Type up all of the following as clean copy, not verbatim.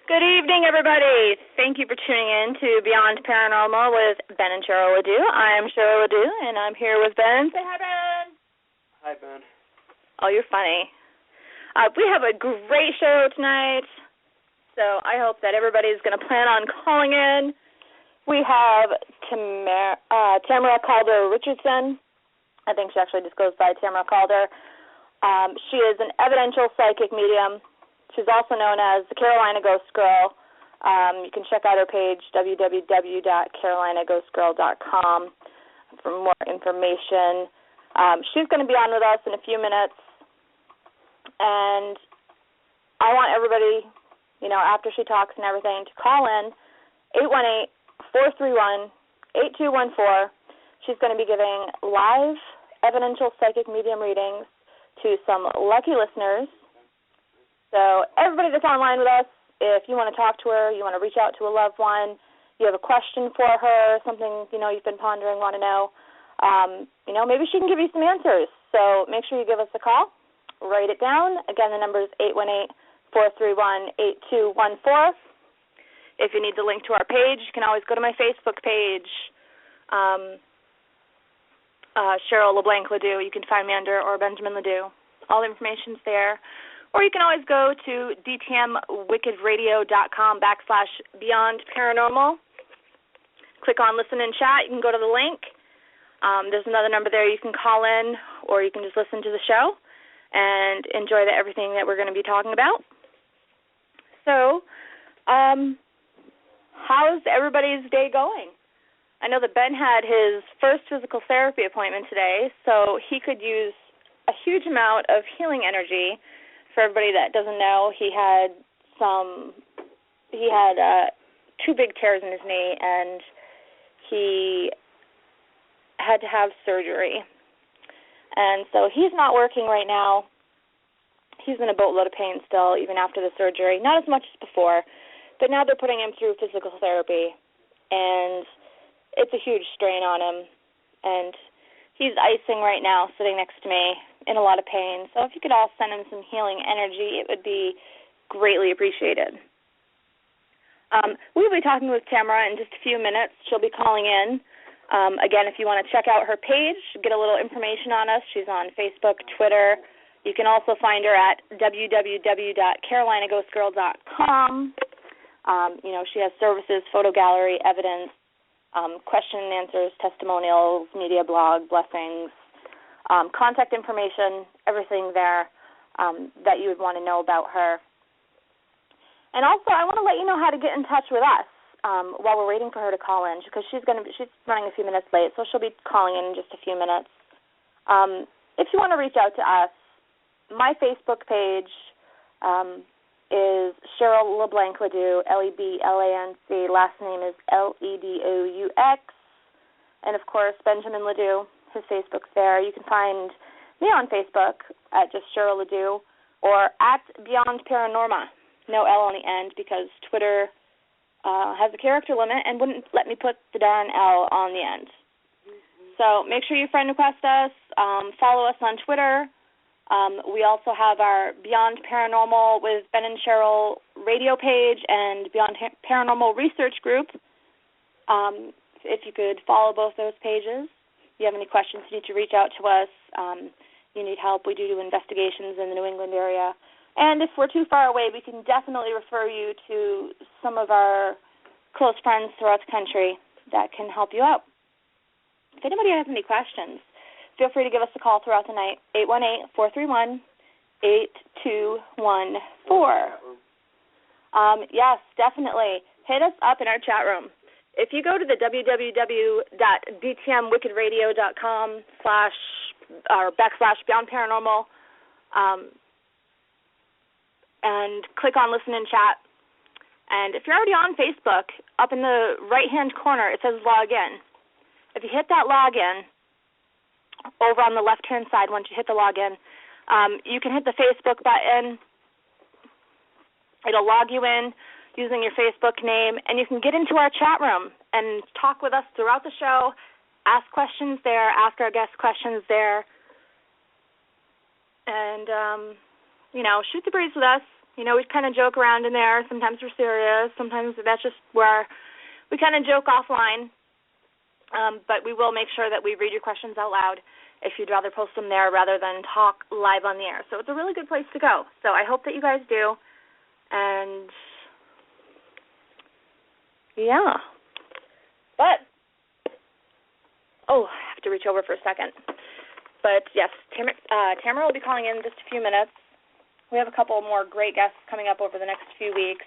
Good evening, everybody. Thank you for tuning in to Beyond Paranormal with Ben and Cheryl Ledoux. I am Cheryl Ledoux, and I'm here with Ben. Say hi, Ben. Hi, Ben. Oh, you're funny. We have a great show tonight, so I hope that everybody's going to plan on calling in. We have Tamara Calder Richardson. I think she actually just goes by Tamara Calder. She is an evidential psychic medium. She's also known as the Carolina Ghost Girl. You can check out her page, www.carolinaghostgirl.com, for more information. She's going to be on with us in a few minutes. And I want everybody, after she talks and everything, to call in 818-431-8214. She's going to be giving live evidential psychic medium readings to some lucky listeners. So everybody that's online with us, if you want to talk to her, you want to reach out to a loved one, you have a question for her, something, you've been pondering, want to know, maybe she can give you some answers. So make sure you give us a call. Write it down. Again, the number is 818-431-8214. If you need the link to our page, you can always go to my Facebook page, Cheryl LeBlanc Ledoux. You can find me under, or Benjamin Ledoux. All the information's there. Or you can always go to dtmwickedradio.com/Beyond Paranormal. Click on Listen and Chat. You can go to the link. There's another number there you can call in, or you can just listen to the show and enjoy everything that we're going to be talking about. So, how's everybody's day going? I know that Ben had his first physical therapy appointment today, so he could use a huge amount of healing energy. For everybody that doesn't know, he had 2 big tears in his knee, and he had to have surgery. And so he's not working right now. He's in a boatload of pain still, even after the surgery. Not as much as before, but now they're putting him through physical therapy, and it's a huge strain on him. And he's icing right now, sitting next to me, in a lot of pain. So if you could all send him some healing energy, it would be greatly appreciated. We'll be talking with Tamara in just a few minutes. She'll be calling in. Again, if you want to check out her page, get a little information on us, she's on Facebook, Twitter. You can also find her at www.carolinaghostgirl.com. She has services, photo gallery, evidence, question and answers, testimonials, media blog, blessings, contact information, everything there that you would want to know about her. And also, I want to let you know how to get in touch with us while we're waiting for her to call in, because she's running a few minutes late, so she'll be calling in just a few minutes. If you want to reach out to us, my Facebook page is Cheryl LeBlanc Ledoux, LeBlanc. Last name is Ledous. And, of course, Benjamin Ledoux, his Facebook's there. You can find me on Facebook at just Cheryl Ledoux or at Beyond Paranormal. No L on the end, because Twitter has a character limit and wouldn't let me put the darn L on the end. So make sure you friend request us. Follow us on Twitter. We also have our Beyond Paranormal with Ben and Cheryl radio page and Beyond Paranormal research group. If you could follow both those pages. If you have any questions, you need to reach out to us. You need help, we do investigations in the New England area. And if we're too far away, we can definitely refer you to some of our close friends throughout the country that can help you out. If anybody has any questions, feel free to give us a call throughout the night, 818-431-8214. Yes, definitely. Hit us up in our chat room. If you go to the www.dtmwickedradio.com /Beyond Paranormal and click on Listen and Chat. And if you're already on Facebook, up in the right-hand corner, it says Log In. If you hit that login, over on the left-hand side, once you hit the login, you can hit the Facebook button. It'll log you in using your Facebook name, and you can get into our chat room and talk with us throughout the show, ask questions there, ask our guests questions there, and, shoot the breeze with us. We kind of joke around in there. Sometimes we're serious. Sometimes that's just where we kind of joke offline. But we will make sure that we read your questions out loud if you'd rather post them there rather than talk live on the air. So it's a really good place to go. So I hope that you guys do. And, yeah. But, I have to reach over for a second. But, yes, Tamara will be calling in in just a few minutes. We have a couple more great guests coming up over the next few weeks.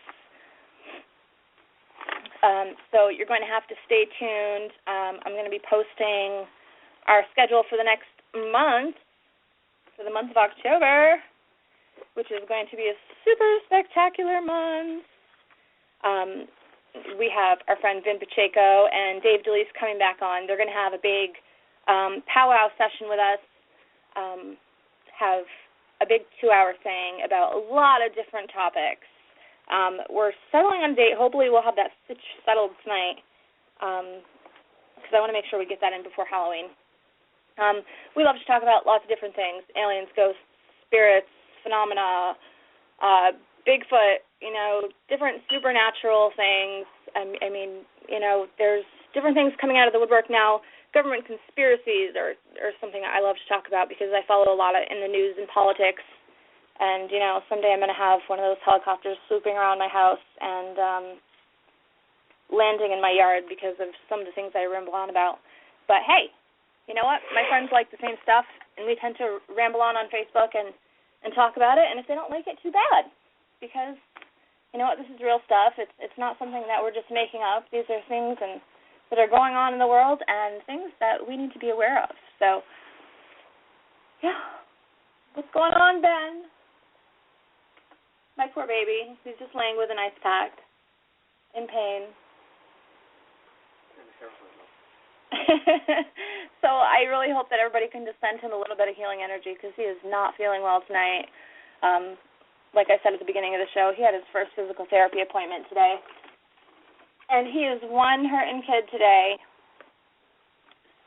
So you're going to have to stay tuned. I'm going to be posting our schedule for the next month, for the month of October, which is going to be a super spectacular month. We have our friend Vin Pacheco and Dave DeLeese coming back on. They're going to have a big powwow session with us, have a big 2-hour thing about a lot of different topics. We're settling on a date. Hopefully we'll have that settled tonight because I want to make sure we get that in before Halloween. We love to talk about lots of different things, aliens, ghosts, spirits, phenomena, Bigfoot, different supernatural things. I mean, there's different things coming out of the woodwork now. Government conspiracies are something I love to talk about because I follow a lot in the news and politics. And, someday I'm going to have one of those helicopters swooping around my house and landing in my yard because of some of the things I ramble on about. But, hey, you know what? My friends like the same stuff, and we tend to ramble on Facebook and talk about it. And if they don't like it, too bad. Because, you know what, this is real stuff. It's not something that we're just making up. These are things that are going on in the world and things that we need to be aware of. So, yeah. What's going on, Ben? My poor baby. He's just laying with an ice pack in pain. So I really hope that everybody can just send him a little bit of healing energy because he is not feeling well tonight. Like I said at the beginning of the show, he had his first physical therapy appointment today. And he is one hurting kid today.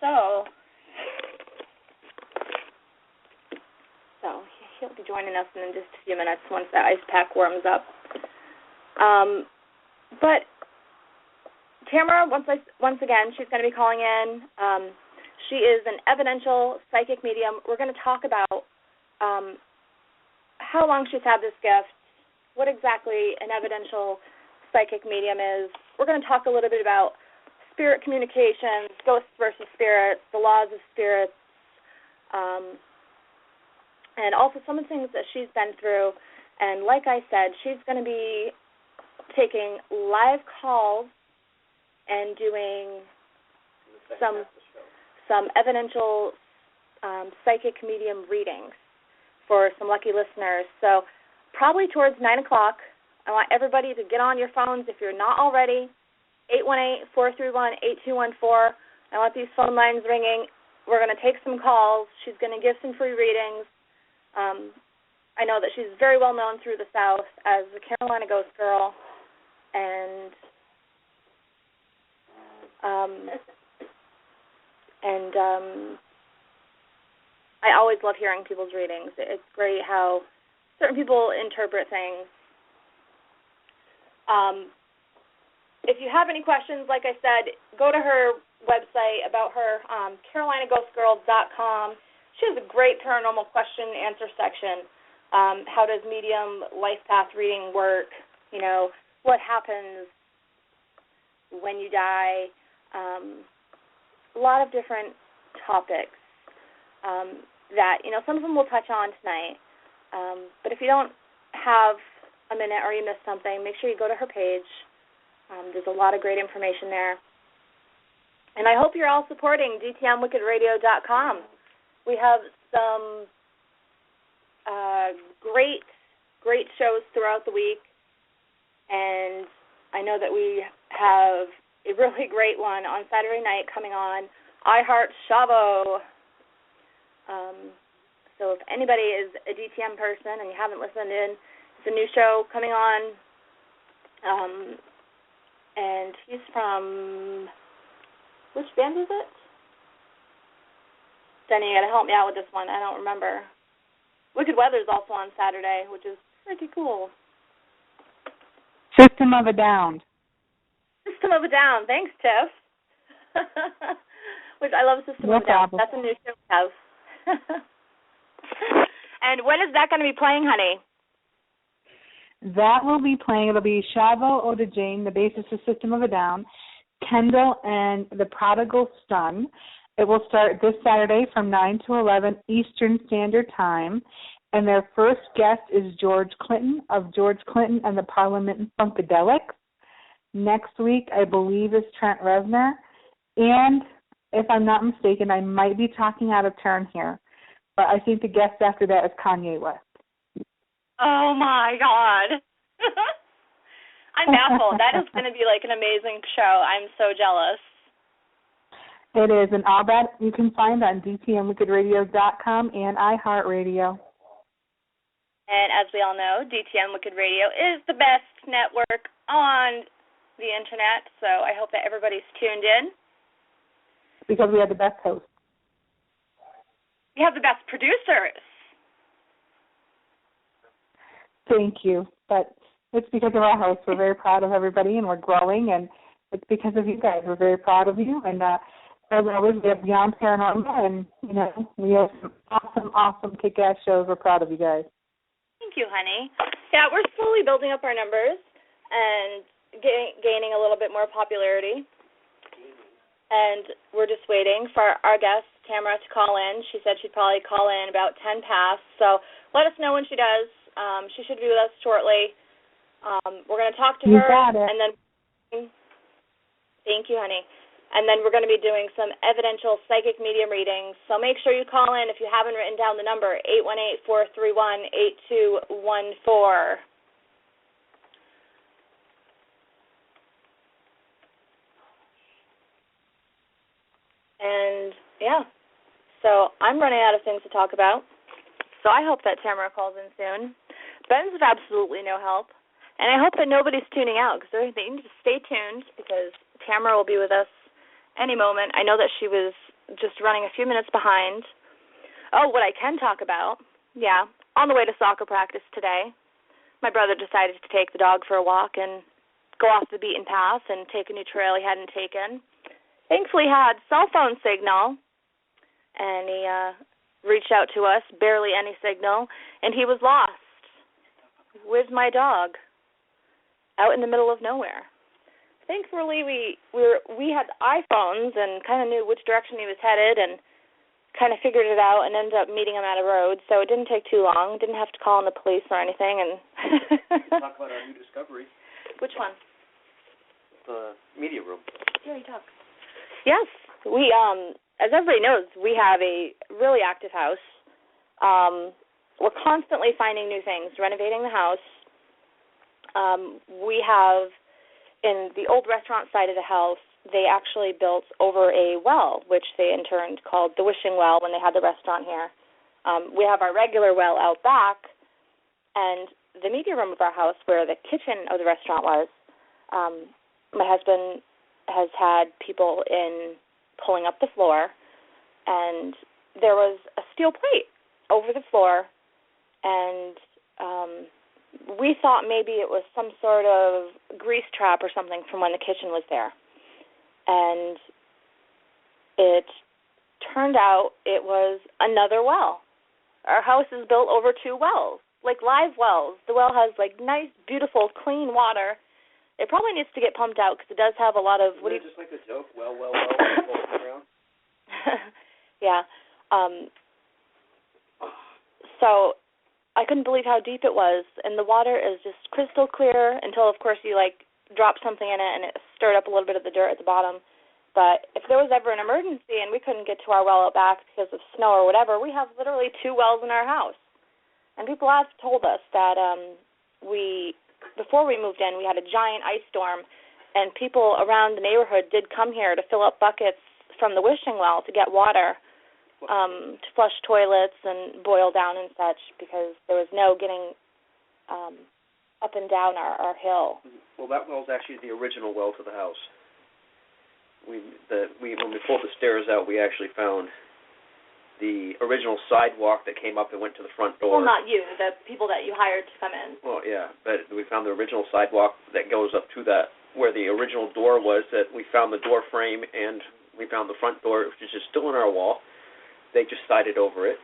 So he'll be joining us in just a few minutes once that ice pack warms up. But Tamara, once again, she's going to be calling in. She is an evidential psychic medium. We're going to talk about how long she's had this gift, what exactly an evidential psychic medium is. We're going to talk a little bit about spirit communications, ghosts versus spirits, the laws of spirits, and also some of the things that she's been through. And like I said, she's going to be taking live calls and doing some evidential psychic medium readings for some lucky listeners. So probably towards 9 o'clock, I want everybody to get on your phones if you're not already, 818-431-8214. I want these phone lines ringing. We're going to take some calls. She's going to give some free readings. I know that she's very well known through the South as the Carolina Ghost Girl, and I always love hearing people's readings. It's great how certain people interpret things. If you have any questions, like I said, go to her website about her, CarolinaGhostGirl.com. She has a great paranormal question and answer section. How does medium life path reading work? What happens when you die? A lot of different topics that, some of them we'll touch on tonight. But if you don't have a minute or you missed something, make sure you go to her page. There's a lot of great information there. And I hope you're all supporting DTMWickedRadio.com. We have some great shows throughout the week, and I know that we have a really great one on Saturday night coming on iHeart Shavo. So if anybody is a DTM person and you haven't listened in, it's a new show coming on, and he's from, which band is it? Denny, you got to help me out with this one. I don't remember. Wicked Weather's also on Saturday, which is pretty cool. System of a Down. System of a Down. Thanks, Tiff. Which I love System of a Down. That's a new show we have. And when is that going to be playing, honey? That will be playing. It'll be Shavo Odajane, the bassist of System of a Down, Kendall, and the Prodigal Son. It will start this Saturday from 9 to 11 Eastern Standard Time. And their first guest is George Clinton of George Clinton and the Parliament Funkadelics. Next week, I believe, is Trent Reznor. And if I'm not mistaken, I might be talking out of turn here, but I think the guest after that is Kanye West. Oh, my God. I'm baffled. That is going to be like an amazing show. I'm so jealous. It is, and all that you can find on dtmwickedradio.com and iHeartRadio. And as we all know, DTM Wicked Radio is the best network on the Internet, so I hope that everybody's tuned in. Because we have the best hosts. We have the best producers. Thank you. But it's because of our hosts. We're very proud of everybody, and we're growing, and it's because of you guys. We're very proud of you. And as always, we have Beyond Paranormal, and, you know, we have some awesome kick-ass shows. We're proud of you guys. Thank you, honey. Yeah, we're slowly building up our numbers and gaining a little bit more popularity. And we're just waiting for our guest, Tamara, to call in. She said she'd probably call in about 10 past. So let us know when she does. She should be with us shortly. We're going to talk to her. Got it. And then, thank you, honey. And then we're going to be doing some evidential psychic medium readings. So make sure you call in if you haven't written down the number, 818-431-8214. And, yeah, so I'm running out of things to talk about. So I hope that Tamara calls in soon. Ben's of absolutely no help. And I hope that nobody's tuning out, because they need to stay tuned, because Tamara will be with us any moment. I know that she was just running a few minutes behind. Oh, what I can talk about, yeah, on the way to soccer practice today, my brother decided to take the dog for a walk and go off the beaten path and take a new trail he hadn't taken. Thankfully had cell phone signal, and he reached out to us, barely any signal, and he was lost with my dog out in the middle of nowhere. Thankfully, we had iPhones and kind of knew which direction he was headed and kind of figured it out and ended up meeting him at a road. So it didn't take too long. Didn't have to call in the police or anything. And talk about our new discovery. Which one? The media room. Yeah, you talk. Yes, we as everybody knows, we have a really active house. We're constantly finding new things, renovating the house. We have, in the old restaurant side of the house, they actually built over a well, which they in turn called the Wishing Well when they had the restaurant here. We have our regular well out back, and the media room of our house, where the kitchen of the restaurant was, my husband has had people in pulling up the floor, and there was a steel plate over the floor, and we thought maybe it was some sort of grease trap or something from when the kitchen was there. And it turned out it was another well. Our house is built over two wells, like live wells. The well has like nice, beautiful, clean water. It probably needs to get pumped out because it does have a lot of... Just like a joke, well, around. Yeah. So I couldn't believe how deep it was, and the water is just crystal clear until, of course, you, like, drop something in it and it stirred up a little bit of the dirt at the bottom. But if there was ever an emergency and we couldn't get to our well out back because of snow or whatever, we have literally two wells in our house. And people have told us that before we moved in, we had a giant ice storm, and people around the neighborhood did come here to fill up buckets from the wishing well to get water, to flush toilets and boil down and such, because there was no getting up and down our hill. Well, that well's actually the original well to the house. When we pulled the stairs out, we actually found the original sidewalk that came up and went to the front door. Well, not you, the people that you hired to come in. Well, yeah, but we found the original sidewalk that goes up to that, where the original door was, that we found the door frame, and we found the front door, which is just still in our wall. They just sided over it.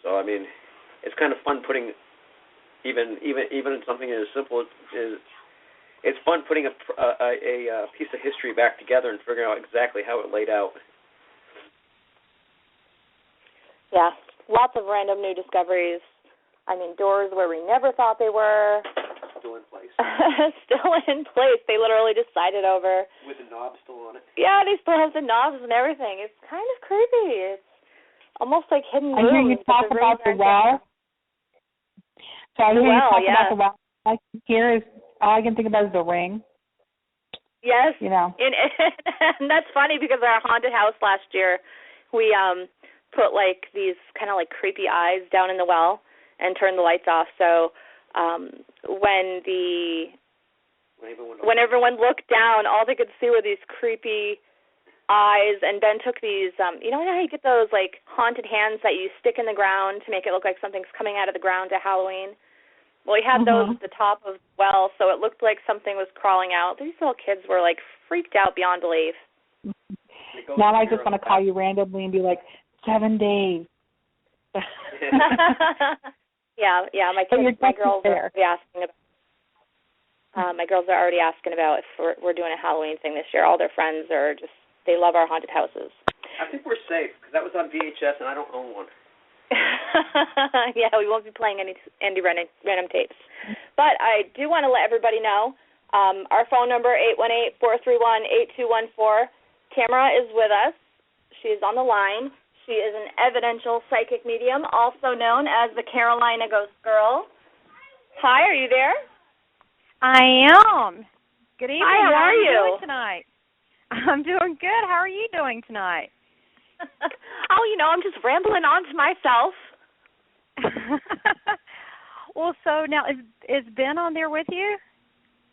So, I mean, it's kind of fun putting, even something as simple as, it's fun putting a piece of history back together and figuring out exactly how it laid out. Yeah, lots of random new discoveries. I mean, doors where we never thought they were. Still in place. Still in place. They literally just sided over. With the knob still on it. Yeah, they still have the knobs and everything. It's kind of creepy. It's almost like hidden rooms. I hear you talk about the well. So I hear you talk about the well. All I can hear is, all I can think about is the ring. Yes. You know. And that's funny because our haunted house last year, we put like these kind of like creepy eyes down in the well and turned the lights off. So when everyone looked down, all they could see were these creepy eyes. And Ben took these, you know how you get those like haunted hands that you stick in the ground to make it look like something's coming out of the ground at Halloween? Well, he had those at the top of the well, so it looked like something was crawling out. These little kids were like freaked out beyond belief. Now I just want to call you randomly and be like, 7 days. Yeah. My girls are already asking about. My girls are already asking about if we're doing a Halloween thing this year. All their friends are just, they love our haunted houses. I think we're safe because that was on VHS and I don't own one. Yeah, we won't be playing any random tapes. But I do want to let everybody know our phone number 818-431-8214. Tamara is with us. She is on the line. She is an evidential psychic medium, also known as the Carolina Ghost Girl. Hi, are you there? I am. Good evening. Hi, how are you doing tonight? I'm doing good. How are you doing tonight? Oh, I'm just rambling on to myself. Well, so now is Ben on there with you?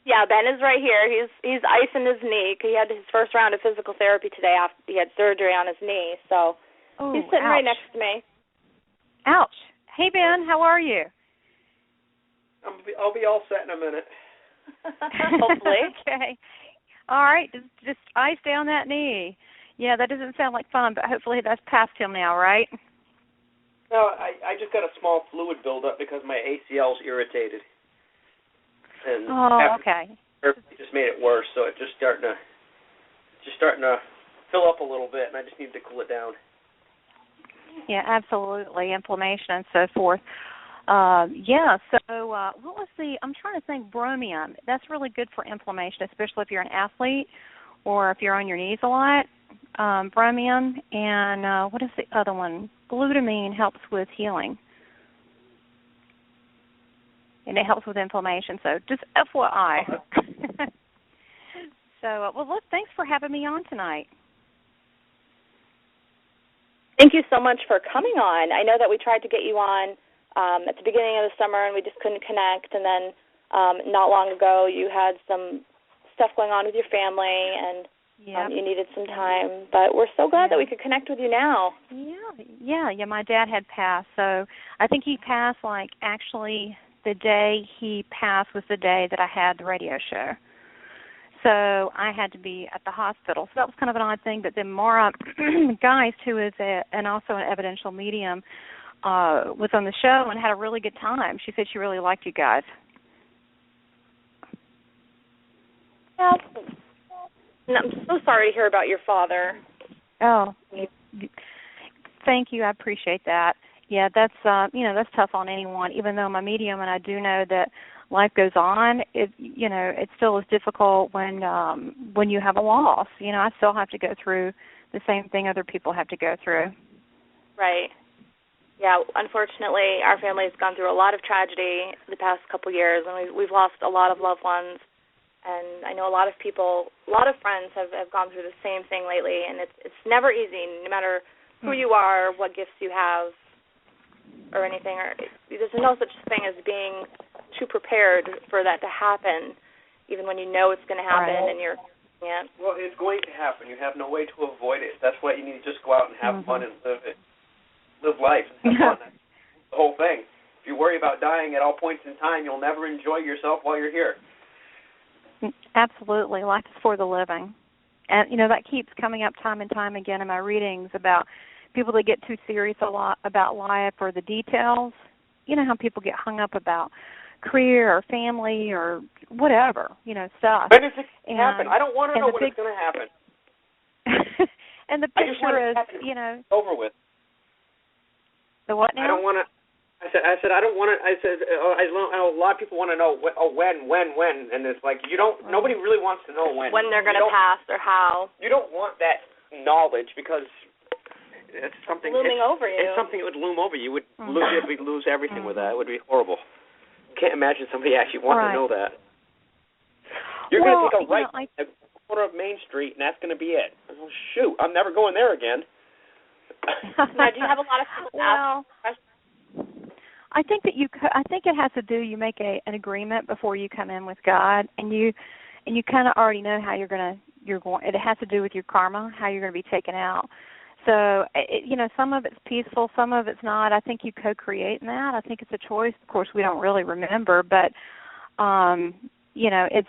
Yeah, Ben is right here. He's icing his knee. He had his first round of physical therapy today after he had surgery on his knee, so he's sitting right next to me. Ouch. Hey, Ben, how are you? I'll be all set in a minute. Hopefully. Okay. All right, just ice down that knee. Yeah, that doesn't sound like fun, but hopefully that's past him now, right? No, I just got a small fluid buildup because my ACL's irritated. And okay. It just made it worse, so it's just starting to fill up a little bit, and I just need to cool it down. Yeah, absolutely, inflammation and so forth. So what was I'm trying to think, bromium. That's really good for inflammation, especially if you're an athlete or if you're on your knees a lot. Bromium, and what is the other one? Glutamine helps with healing. And it helps with inflammation, so just FYI. So, look, thanks for having me on tonight. Thank you so much for coming on. I know that we tried to get you on at the beginning of the summer, and we just couldn't connect. And then not long ago, you had some stuff going on with your family, and you needed some time. But we're so glad that we could connect with you now. Yeah, my dad had passed. So I think he passed, actually the day he passed was the day that I had the radio show. So I had to be at the hospital. So that was kind of an odd thing. But then Mara Geist, who is and also an evidential medium, was on the show and had a really good time. She said she really liked you guys. Yeah. I'm so sorry to hear about your father. Oh, thank you. I appreciate that. Yeah, that's that's tough on anyone. Even though I'm a medium and I do know that life goes on, it still is difficult when you have a loss. I still have to go through the same thing other people have to go through. Right. Yeah, unfortunately, our family has gone through a lot of tragedy the past couple years, and we've lost a lot of loved ones. And I know a lot of people, a lot of friends have gone through the same thing lately, and it's never easy, no matter who you are, what gifts you have, or anything. There's no such thing as being too prepared for that to happen, even when you know it's going to happen and you're yeah. Well, it's going to happen. You have no way to avoid it. That's why you need to just go out and have fun and live it. live life. Have fun. That's the whole thing. If you worry about dying at all points in time, you'll never enjoy yourself while you're here. Absolutely. Life is for the living. And, that keeps coming up time and time again in my readings about people that get too serious a lot about life or the details. You know how people get hung up about career or family or whatever, stuff. When is it going to happen? I don't want to know when it's going to happen. And the picture is, over with. The what now? I don't want to. I said I don't want to. I said I know a lot of people want to know when, and it's like you don't. Nobody really wants to know when. When they're going to pass or how. You don't want that knowledge because it's something looming over you. It's something that would loom over you. You'd lose everything with that. It would be horrible. Can't imagine somebody actually wanting to know that. You're going to take a right at the corner of Main Street, and that's going to be it. Oh, shoot, I'm never going there again. Now, do you have a lot of people ask questions? I think that I think it has to do. You make an agreement before you come in with God, and you kind of already know how you're going. It has to do with your karma, how you're going to be taken out. So, some of it's peaceful, some of it's not. I think you co-create in that. I think it's a choice. Of course, we don't really remember, but, it's,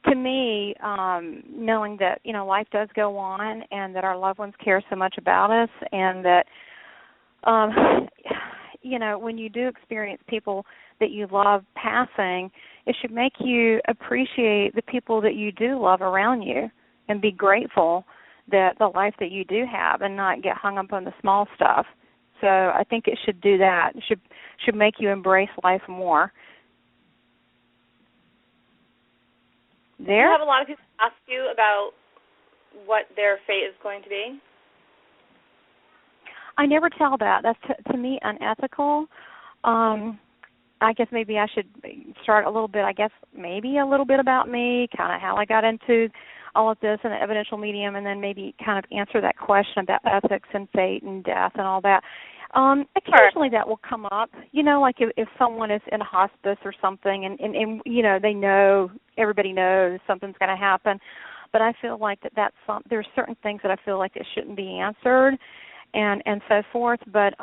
to me, knowing that, life does go on and that our loved ones care so much about us and that, when you do experience people that you love passing, it should make you appreciate the people that you do love around you and be grateful that the life that you do have and not get hung up on the small stuff. So I think it should do that. It should make you embrace life more. Do you have a lot of people ask you about what their fate is going to be? I never tell that. That's, to me, unethical. I guess maybe I should start a little bit, maybe a little bit about me, kind of how I got into all of this and the evidential medium, and then maybe kind of answer that question about ethics and fate and death and all that. Occasionally that will come up, like if someone is in a hospice or something and everybody knows something's going to happen, but I feel like there's certain things that I feel like that shouldn't be answered and so forth, but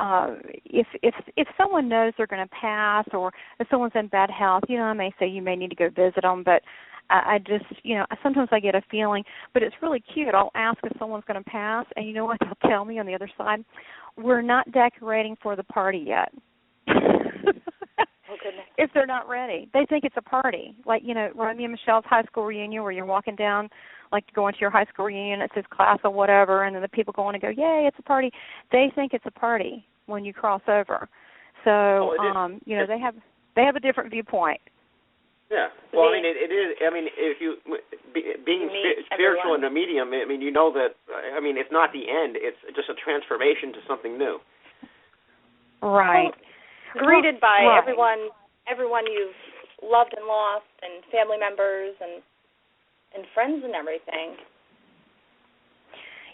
if someone knows they're going to pass or if someone's in bad health, I may say you may need to go visit them, but I just, sometimes I get a feeling, but it's really cute. I'll ask if someone's going to pass, and you know what they'll tell me on the other side? We're not decorating for the party yet. Oh, goodness. If they're not ready. They think it's a party. Like, Romeo and Michelle's high school reunion where you're walking down, like going to your high school reunion, it says class or whatever, and then the people go on and go, yay, it's a party. They think it's a party when you cross over. So, they have a different viewpoint. Yeah. Well, it is. If you being spiritual in a medium, you know that. It's not the end. It's just a transformation to something new. Right. Greeted by everyone you've loved and lost, and family members and friends and everything.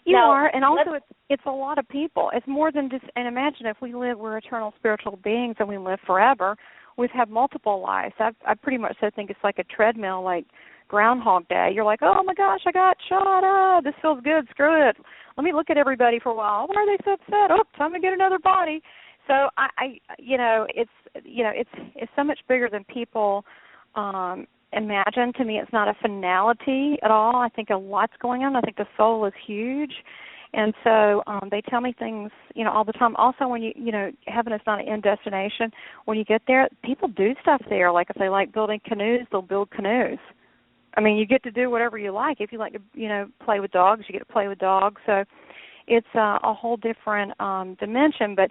You are, and also it's a lot of people. It's more than just. And imagine if we're eternal spiritual beings and we live forever. We've had multiple lives. I pretty much think it's like a treadmill, like Groundhog Day. You're like, oh my gosh, I got shot. This feels good. Screw it. Let me look at everybody for a while. Why are they so upset? Oh, time to get another body. So it's so much bigger than people imagine. To me, it's not a finality at all. I think a lot's going on. I think the soul is huge. And so they tell me things, all the time. Also, when heaven is not an end destination. When you get there, people do stuff there. Like if they like building canoes, they'll build canoes. You get to do whatever you like. If you like to, play with dogs, you get to play with dogs. So it's a whole different dimension. But,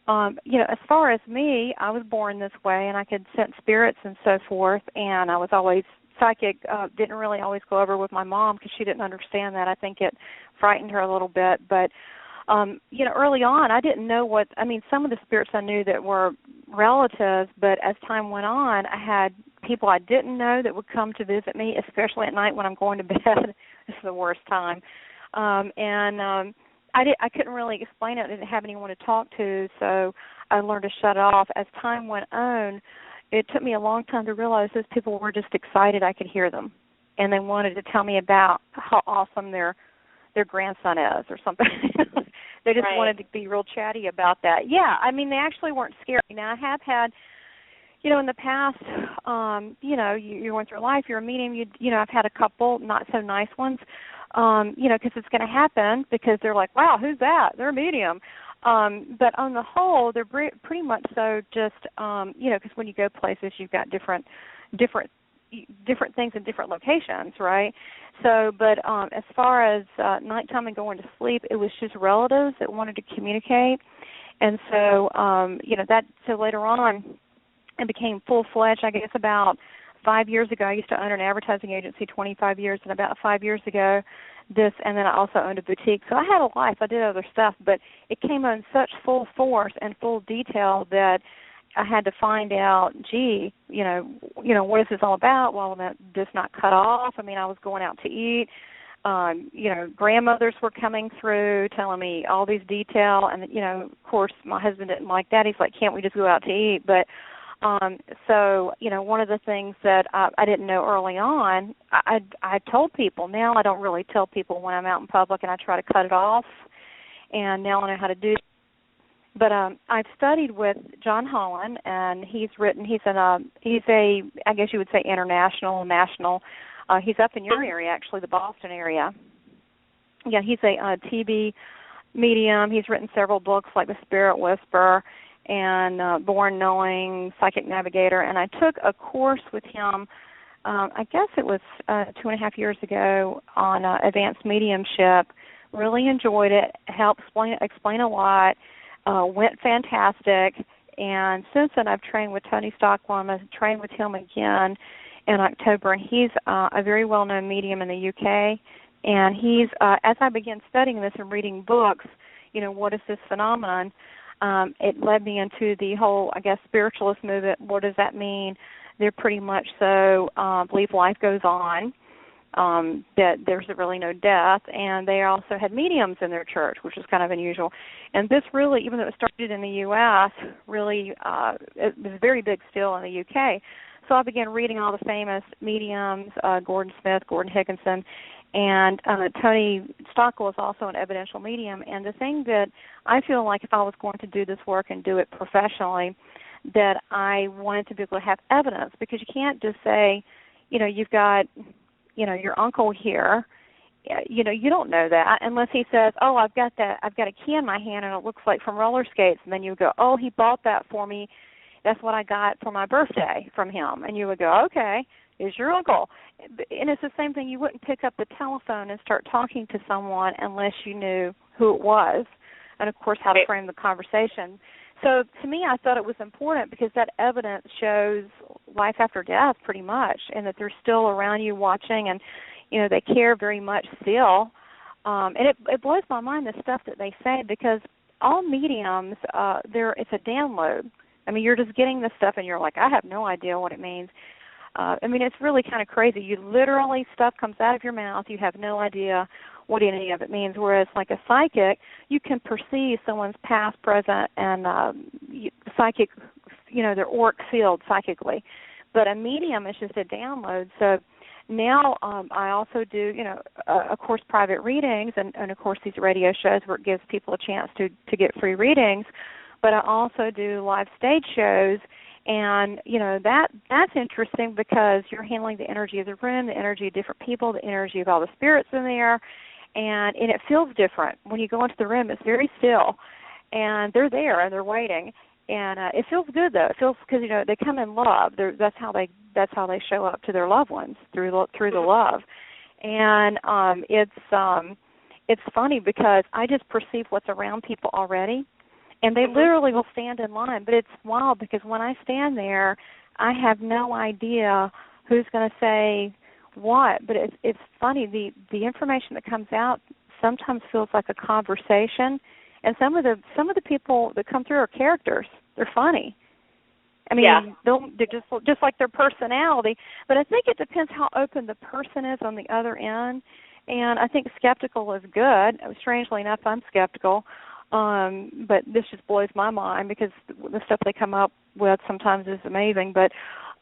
as far as me, I was born this way, and I could sense spirits and so forth, and I was always psychic. Didn't really always go over with my mom because she didn't understand that. I think it frightened her a little bit. But, early on, I didn't know some of the spirits I knew that were relatives, but as time went on, I had people I didn't know that would come to visit me, especially at night when I'm going to bed. It's the worst time. I couldn't really explain it. I didn't have anyone to talk to, so I learned to shut it off. As time went on, it took me a long time to realize those people were just excited I could hear them, and they wanted to tell me about how awesome their grandson is or something. They just right. wanted to be real chatty about that. Yeah, I mean, they actually weren't scary. Now, I have had, in the past, you're going through life, you're a medium, I've had a couple not so nice ones, because it's going to happen because they're like, wow, who's that? They're a medium. But on the whole, they're pretty much so just, because when you go places, you've got different things in different locations, right? So, but as far as nighttime and going to sleep, it was just relatives that wanted to communicate. And so, so later on, it became full-fledged, I guess, about 5 years ago. I used to own an advertising agency 25 years, and about 5 years ago, and then I also owned a boutique. So I had a life. I did other stuff, but it came on such full force and full detail that I had to find out, what is this all about? Well, this not cut off. I mean, I was going out to eat. Grandmothers were coming through telling me all these detail, and, of course, my husband didn't like that. He's like, can't we just go out to eat? But so, one of the things that I didn't know early on, I told people. Now I don't really tell people when I'm out in public, and I try to cut it off, and now I know how to do it. But I've studied with John Holland, and he's a, I guess you would say international, national. He's up in your area, actually, the Boston area. Yeah, he's a TB medium. He's written several books like The Spirit Whisperer and Born Knowing, Psychic Navigator, and I took a course with him, I guess it was 2.5 years ago, on advanced mediumship. Really enjoyed it, helped explain a lot, went fantastic, and since then I've trained with Tony Stockholm. I've trained with him again in October, and he's a very well-known medium in the UK, and he's, as I began studying this and reading books, what is this phenomenon, it led me into the whole, I guess, spiritualist movement. What does that mean? They're pretty much so believe life goes on, that there's really no death, and they also had mediums in their church, which is kind of unusual. And this really, even though it started in the U.S., really it was very big still in the UK. So I began reading all the famous mediums, Gordon Smith, Gordon Higginson, and Tony Stockwell is also an evidential medium. And the thing that I feel like if I was going to do this work and do it professionally, that I wanted to be able to have evidence, because you can't just say, you've got, your uncle here, you don't know that unless he says, oh, I've got a key in my hand and it looks like from roller skates, and then you go, oh, he bought that for me. That's what I got for my birthday from him. And you would go, okay, is your uncle. And it's the same thing. You wouldn't pick up the telephone and start talking to someone unless you knew who it was and, of course, how to frame the conversation. So to me, I thought it was important because that evidence shows life after death pretty much, and that they're still around you watching, and, they care very much still. And it blows my mind, the stuff that they say, because all mediums, it's a download. I mean, you're just getting this stuff, and you're like, I have no idea what it means. It's really kind of crazy. You literally, stuff comes out of your mouth. You have no idea what any of it means, whereas like a psychic, you can perceive someone's past, present, and psychic, their auric field psychically. But a medium is just a download. So now I also do, of course, private readings and, of course, these radio shows where it gives people a chance to get free readings. But I also do live stage shows, and, that's interesting because you're handling the energy of the room, the energy of different people, the energy of all the spirits in there, and it feels different. When you go into the room, it's very still, and they're there, and they're waiting, and it feels good, though. It feels, because, they come in love. That's how they show up to their loved ones, through the love. And it's funny because I just perceive what's around people already. And they literally will stand in line. But it's wild because when I stand there, I have no idea who's going to say what. But it's funny. The information that comes out sometimes feels like a conversation. And some of the people that come through are characters. They're funny. They're just like their personality. But I think it depends how open the person is on the other end. And I think skeptical is good. Strangely enough, I'm skeptical. But this just blows my mind because the stuff they come up with sometimes is amazing. But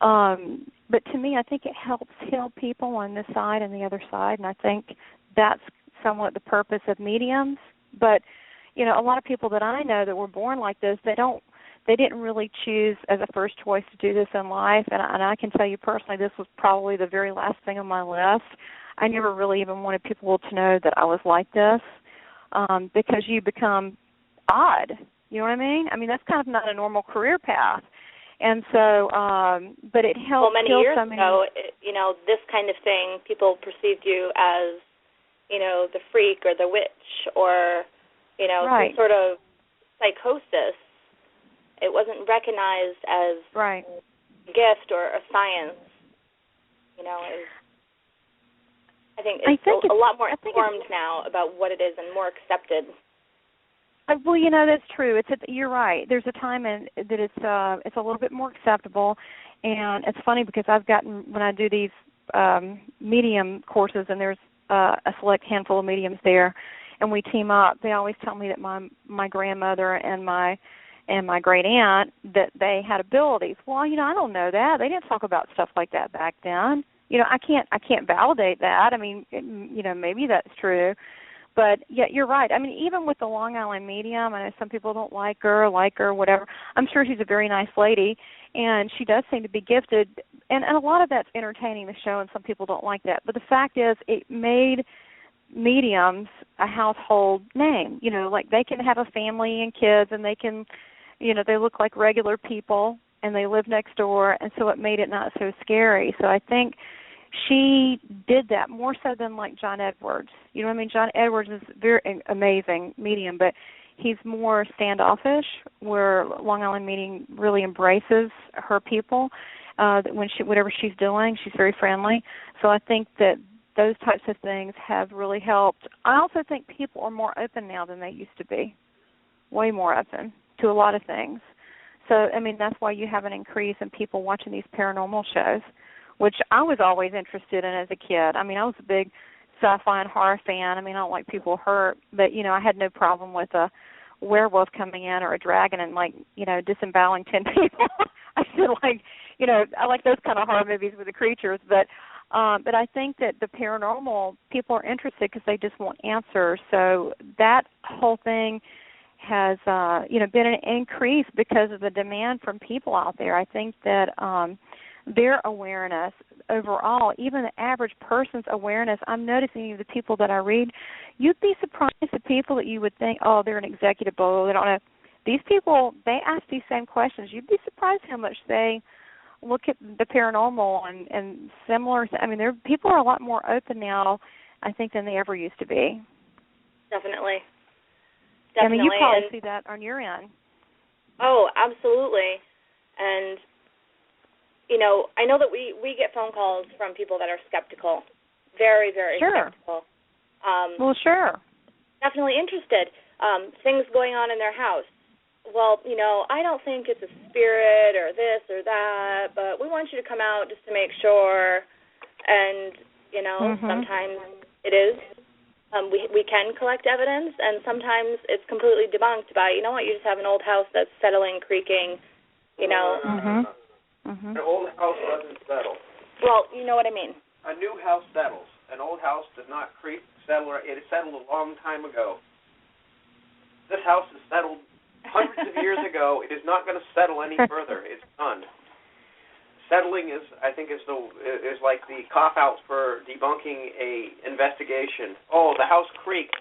to me, I think it helps heal people on this side and the other side, and I think that's somewhat the purpose of mediums. But, a lot of people that I know that were born like this, they didn't really choose as a first choice to do this in life. And I can tell you personally, this was probably the very last thing on my list. I never really even wanted people to know that I was like this, because you become odd. You know what I mean? I mean, that's kind of not a normal career path. And so, but it helped. Well, many years ago, this kind of thing, people perceived you as, the freak or the witch or, right. some sort of psychosis. It wasn't recognized as right. a gift or a science. I think it's a lot more informed now about what it is and more accepted. Well, that's true. You're right. There's a time that it's a little bit more acceptable, and it's funny because I've gotten, when I do these medium courses, and there's a select handful of mediums there, and we team up. They always tell me that my grandmother and my great aunt, that they had abilities. Well, I don't know that. They didn't talk about stuff like that back then. I can't validate that. I mean, maybe that's true. But, yeah, you're right. I mean, even with the Long Island medium, I know some people don't like her, whatever. I'm sure she's a very nice lady, and she does seem to be gifted. And a lot of that's entertaining the show, and some people don't like that. But the fact is, it made mediums a household name. Like they can have a family and kids, and they can, they look like regular people, and they live next door, and so it made it not so scary. So I think she did that more so than like John Edwards. You know what I mean? John Edwards is very amazing medium, but he's more standoffish, where Long Island Medium really embraces her people. Whatever she's doing, she's very friendly. So I think that those types of things have really helped. I also think people are more open now than they used to be, way more open to a lot of things. So, I mean, that's why you have an increase in people watching these paranormal shows, which I was always interested in as a kid. I mean, I was a big sci-fi and horror fan. I mean, I don't like people hurt, but, I had no problem with a werewolf coming in or a dragon and, disemboweling 10 people. I still I like those kind of horror movies with the creatures, but I think that the paranormal, people are interested because they just want answers. So that whole thing has, been an increase because of the demand from people out there. I think that their awareness overall, even the average person's awareness, I'm noticing the people that I read, you'd be surprised at people that you would think, oh, they're an executive, they don't know. These people, they ask these same questions. You'd be surprised how much they look at the paranormal and similar. I mean, people are a lot more open now, I think, than they ever used to be. Definitely. I mean, you probably see that on your end. Oh, absolutely. And, I know that we get phone calls from people that are skeptical, very, very skeptical. Well, sure. Definitely interested. Things going on in their house. Well, I don't think it's a spirit or this or that, but we want you to come out just to make sure. And, sometimes it is. We can collect evidence, and sometimes it's completely debunked by, you just have an old house that's settling, creaking, An old house doesn't settle. Well, you know what I mean. A new house settles. An old house does not creak, settle. It settled a long time ago. This house is settled hundreds of years ago. It is not going to settle any further. It's done. Settling is like the cop-out for debunking a investigation. Oh, the house creaked,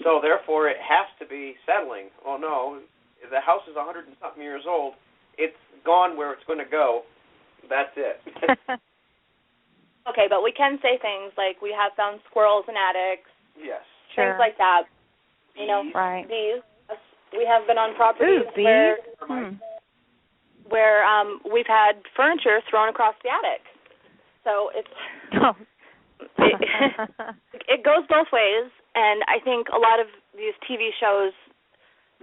so therefore it has to be settling. Oh no, the house is 100 and something years old. It's gone where it's going to go. That's it. Okay, but we can say things like we have found squirrels in attics. Yes. Things like that. Right. Bees. We have been on properties where we've had furniture thrown across the attic. So it goes both ways, and I think a lot of these TV shows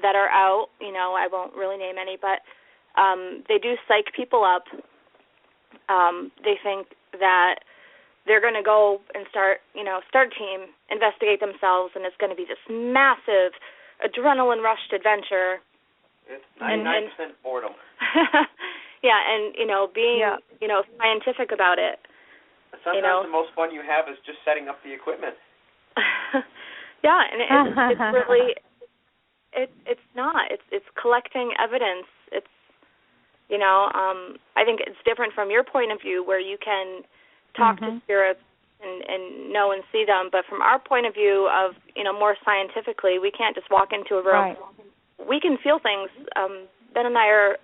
that are out, I won't really name any, but they do psych people up. They think that they're going to go and start a team, investigate themselves, and it's going to be this massive adrenaline-rushed adventure. It's 99% boredom. Yeah, and, being, scientific about it. Sometimes the most fun you have is just setting up the equipment. Yeah, and it's really, It's not. It's collecting evidence. It's, I think it's different from your point of view where you can talk to spirits and know and see them, but from our point of view of, more scientifically, we can't just walk into a room. Right. We can feel things. Ben and I are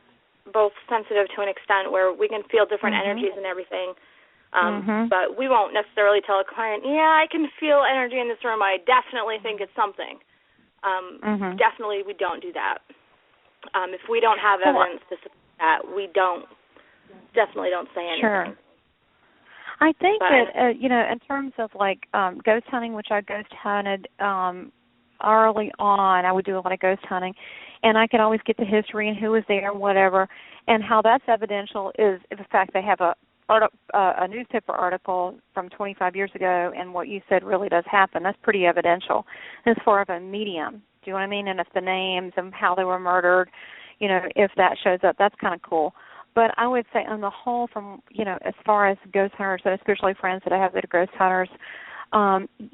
both sensitive to an extent where we can feel different energies and everything. But we won't necessarily tell a client, I can feel energy in this room. I definitely think it's something. Definitely we don't do that. If we don't have evidence to support that, we definitely don't say anything. Sure. I think that, in terms of like ghost hunting, which I ghost hunted early on, I would do a lot of ghost hunting, and I could always get the history and who was there and whatever, and how that's evidential is the fact they have a newspaper article from 25 years ago, and what you said really does happen. That's pretty evidential as far as a medium. Do you know what I mean? And if the names and how they were murdered, if that shows up, that's kind of cool. But I would say on the whole, from, as far as ghost hunters, and especially friends that I have that are ghost hunters,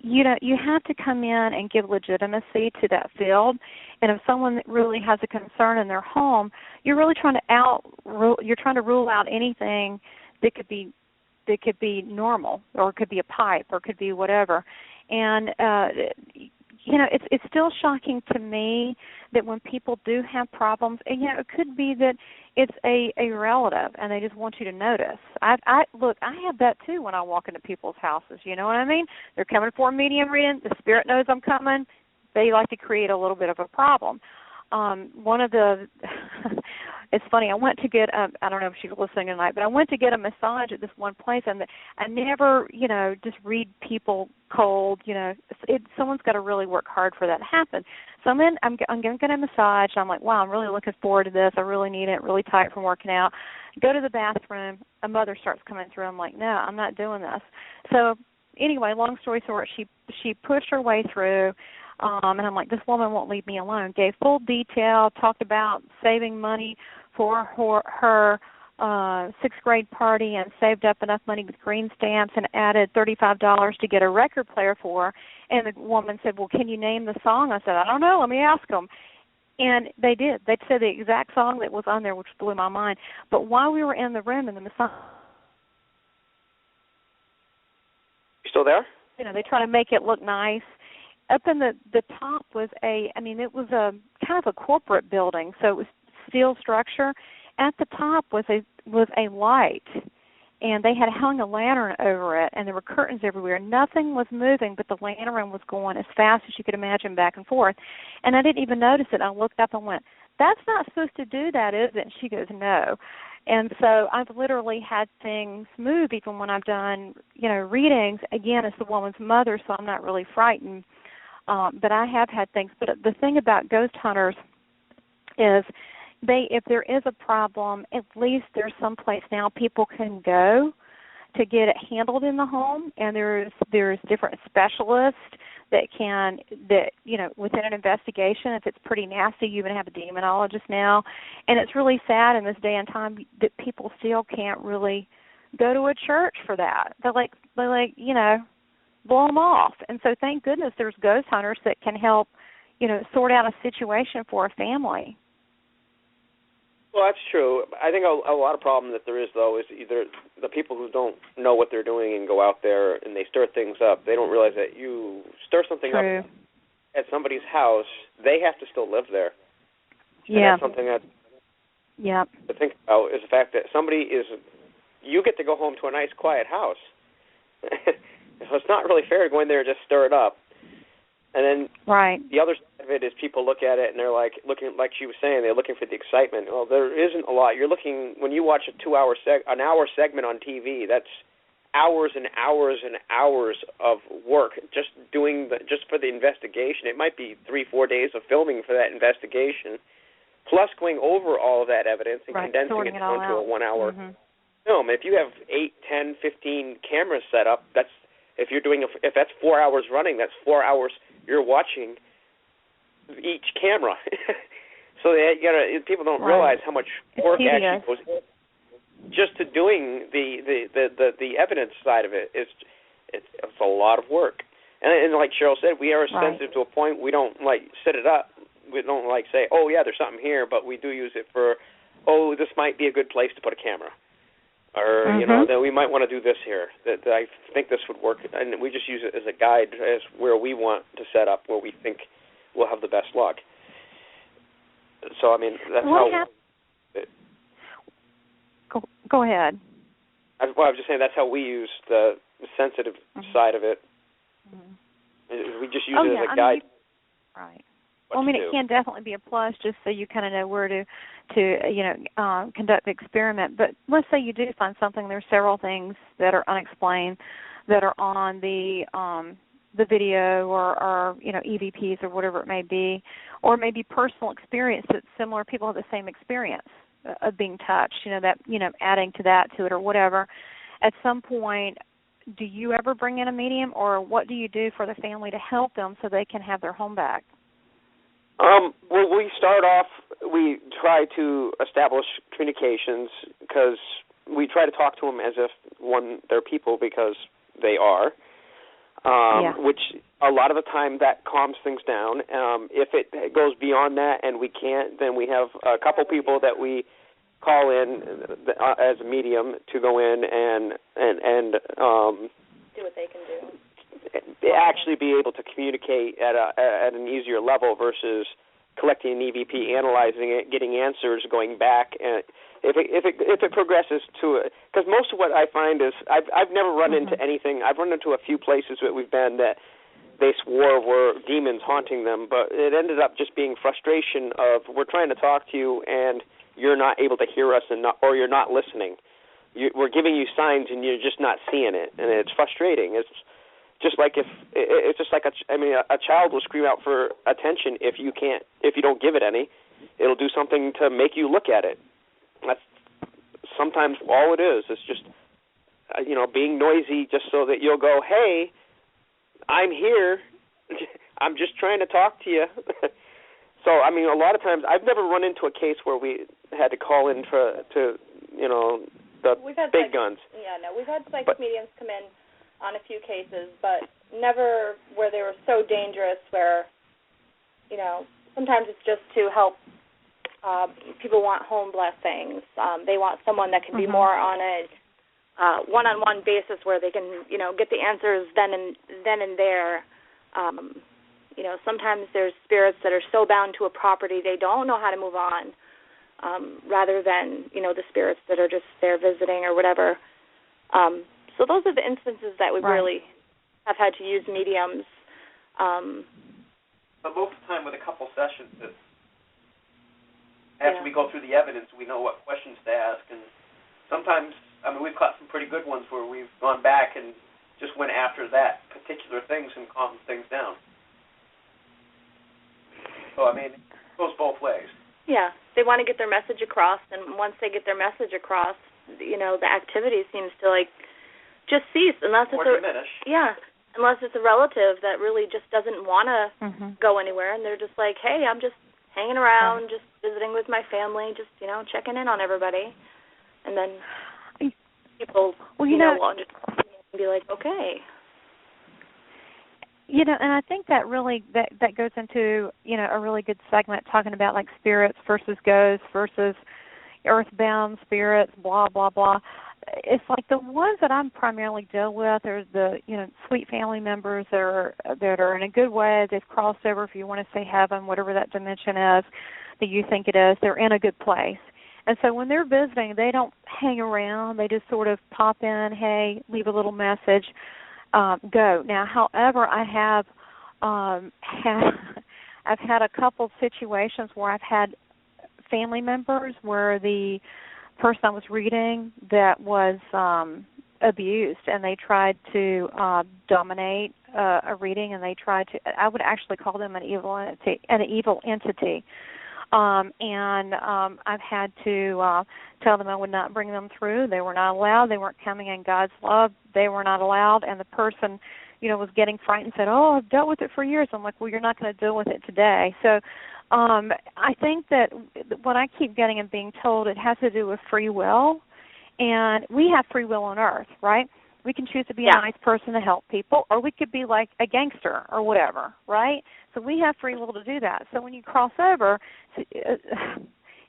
you have to come in and give legitimacy to that field. And if someone really has a concern in their home, you're really trying to rule out anything that could be normal, or it could be a pipe, or it could be whatever. And it's still shocking to me that when people do have problems, and it could be that it's a relative and they just want you to notice. I have that too when I walk into people's houses. You know what I mean? They're coming for a medium reading. The spirit knows I'm coming. They like to create a little bit of a problem. It's funny, I went to get I don't know if she's listening tonight, but I went to get a massage at this one place, and I never, just read people cold, someone's got to really work hard for that to happen. So I'm going to get a massage, and I'm like, wow, I'm really looking forward to this. I really need it, really tight from working out. Go to the bathroom, a mother starts coming through. I'm like, no, I'm not doing this. So anyway, long story short, she pushed her way through. And I'm like, this woman won't leave me alone. Gave full detail, talked about saving money for her sixth grade party, and saved up enough money with green stamps and added $35 to get a record player for her. And the woman said, well, can you name the song? I said, I don't know. Let me ask them. And they did. They said the exact song that was on there, which blew my mind. But while we were in the room in the massage, you still there? They try to make it look nice. Up in the top was it was a kind of a corporate building, so it was steel structure. At the top was a light, and they had hung a lantern over it, and there were curtains everywhere. Nothing was moving, but the lantern was going as fast as you could imagine back and forth. And I didn't even notice it. I looked up and went, that's not supposed to do that, is it? And she goes, no. And so I've literally had things move even when I've done, readings. Again, it's the woman's mother, so I'm not really frightened. But I have had things. But the thing about ghost hunters is if there is a problem, at least there's some place now people can go to get it handled in the home, and there's different specialists that within an investigation, if it's pretty nasty, you even have a demonologist now. And it's really sad in this day and time that people still can't really go to a church for that. They're like blow them off. And so thank goodness there's ghost hunters that can help, sort out a situation for a family. Well, that's true. I think a lot of problem that there is, though, is either the people who don't know what they're doing and go out there and they stir things up, they don't realize that you stir something True. up at somebody's house, they have to still live there. Yeah. And that's something that to think about is the fact that you get to go home to a nice, quiet house. So it's not really fair to go in there and just stir it up. And then the other side of it is people look at it and they're looking, like she was saying, they're looking for the excitement. Well, there isn't a lot. You're looking, when you watch an hour segment on TV, that's hours and hours and hours of work just for the investigation. It might be 3-4 days of filming for that investigation, plus going over all of that evidence and condensing it down to a 1 hour film. If you have 8, 10, 15 cameras set up, if that's 4 hours running, that's 4 hours you're watching each camera. So people don't realize how much work actually goes just to doing the evidence side of it. It's a lot of work. And like Cheryl said, we are sensitive to a point. We don't set it up. don't like say, oh yeah, there's something here, but we do use it for, oh, this might be a good place to put a camera, or you know, that we might want to do this here. That I think this would work, and we just use it as a guide as where we want to set up, where we think we'll have the best luck. So I mean, that's Go ahead. I was just saying that's how we use the sensitive side of it. We just use it as a guide. Right. Well, I mean, it can definitely be a plus, just so you kind of know where to conduct the experiment. But let's say you do find something. There's several things that are unexplained that are on the video or EVPs or whatever it may be, or maybe personal experience that similar people have the same experience of being touched. Adding to it or whatever. At some point, do you ever bring in a medium, or what do you do for the family to help them so they can have their home back? Well, we start off, we try to establish communications because we try to talk to them as if, they're people, because they are, which a lot of the time that calms things down. If it goes beyond that and we can't, then we have a couple people that we call in as a medium to go in and do what they can do. Actually be able to communicate at an easier level versus collecting an EVP, analyzing it, getting answers, going back, and if it progresses to it, because most of what I find is I've never run into anything. I've run into a few places that we've been that they swore were demons haunting them, but it ended up just being frustration of we're trying to talk to you and you're not able to hear us or you're not listening. We're giving you signs and you're just not seeing it, and it's frustrating. It's just like a child will scream out for attention if you don't give it any. It'll do something to make you look at it. That's sometimes all it is. It's just being noisy just so that you'll go, hey, I'm here. I'm just trying to talk to you. So I mean, a lot of times I've never run into a case where we had to call in to the big guns. Yeah, no, we've had psychic mediums come in on a few cases, but never where they were so dangerous where, sometimes it's just to help people want home blessings. They want someone that can be more on a one-on-one basis where they can, get the answers then and there. Sometimes there's spirits that are so bound to a property they don't know how to move on, rather than, the spirits that are just there visiting or whatever. So those are the instances that we really have had to use mediums. But most of the time with a couple sessions, after we go through the evidence, we know what questions to ask. And sometimes, we've caught some pretty good ones where we've gone back and just went after that particular things and calmed things down. So, it goes both ways. Yeah, they want to get their message across, and once they get their message across, the activity seems to, just cease unless it's unless it's a relative that really just doesn't want to go anywhere, and they're just like, hey, I'm just hanging around, just visiting with my family, just checking in on everybody, and then people will just be like, okay. And I think that really that goes into a really good segment talking about spirits versus ghosts versus earthbound spirits, blah blah blah. It's the ones that I'm primarily deal with are the sweet family members that are in a good way. They've crossed over, if you want to say heaven, whatever that dimension is that you think it is. They're in a good place, and so when they're visiting, they don't hang around. They just sort of pop in, hey, leave a little message, go. Now, however, I have I've had a couple situations where I've had family members where the person I was reading that was abused, and they tried to dominate a reading, and they tried to. I would actually call them an evil entity. I've had to tell them I would not bring them through. They were not allowed. They weren't coming in God's love. They were not allowed. And the person, was getting frightened and said, oh, I've dealt with it for years. I'm like, well, you're not going to deal with it today. So I think that what I keep getting and being told, it has to do with free will. And we have free will on earth, right? We can choose to be Yeah. a nice person to help people, or we could be like a gangster or whatever, right? So we have free will to do that. So when you cross over,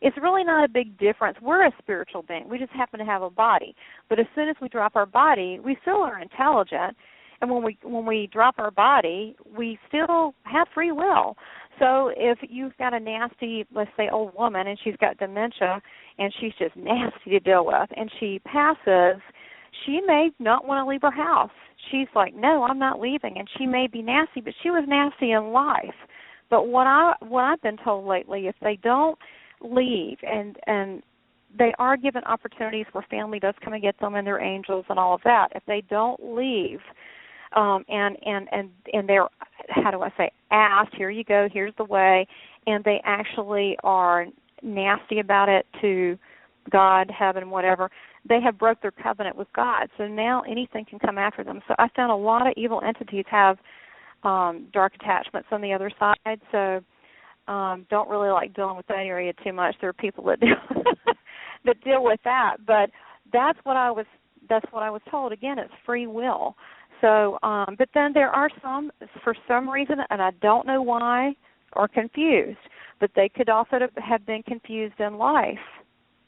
it's really not a big difference. We're a spiritual being. We just happen to have a body. But as soon as we drop our body, we still are intelligent. And when we drop our body, we still have free will. So if you've got a nasty, let's say, old woman, and she's got dementia, and she's just nasty to deal with, and she passes, she may not want to leave her house. She's like, no, I'm not leaving. And she may be nasty, but she was nasty in life. But what I've been told lately, if they don't leave, and they are given opportunities where family does come and get them and their angels and all of that, if they don't leave, and they're, how do I say, asked, here you go, here's the way, and they actually are nasty about it to God, heaven, whatever, they have broke their covenant with God. So now anything can come after them. So I found a lot of evil entities have dark attachments on the other side. So don't really like dealing with that area too much. There are people that deal with that. But that's what I was told. Again, it's free will. So, but then there are some, for some reason, and I don't know why, are confused. But they could also have been confused in life,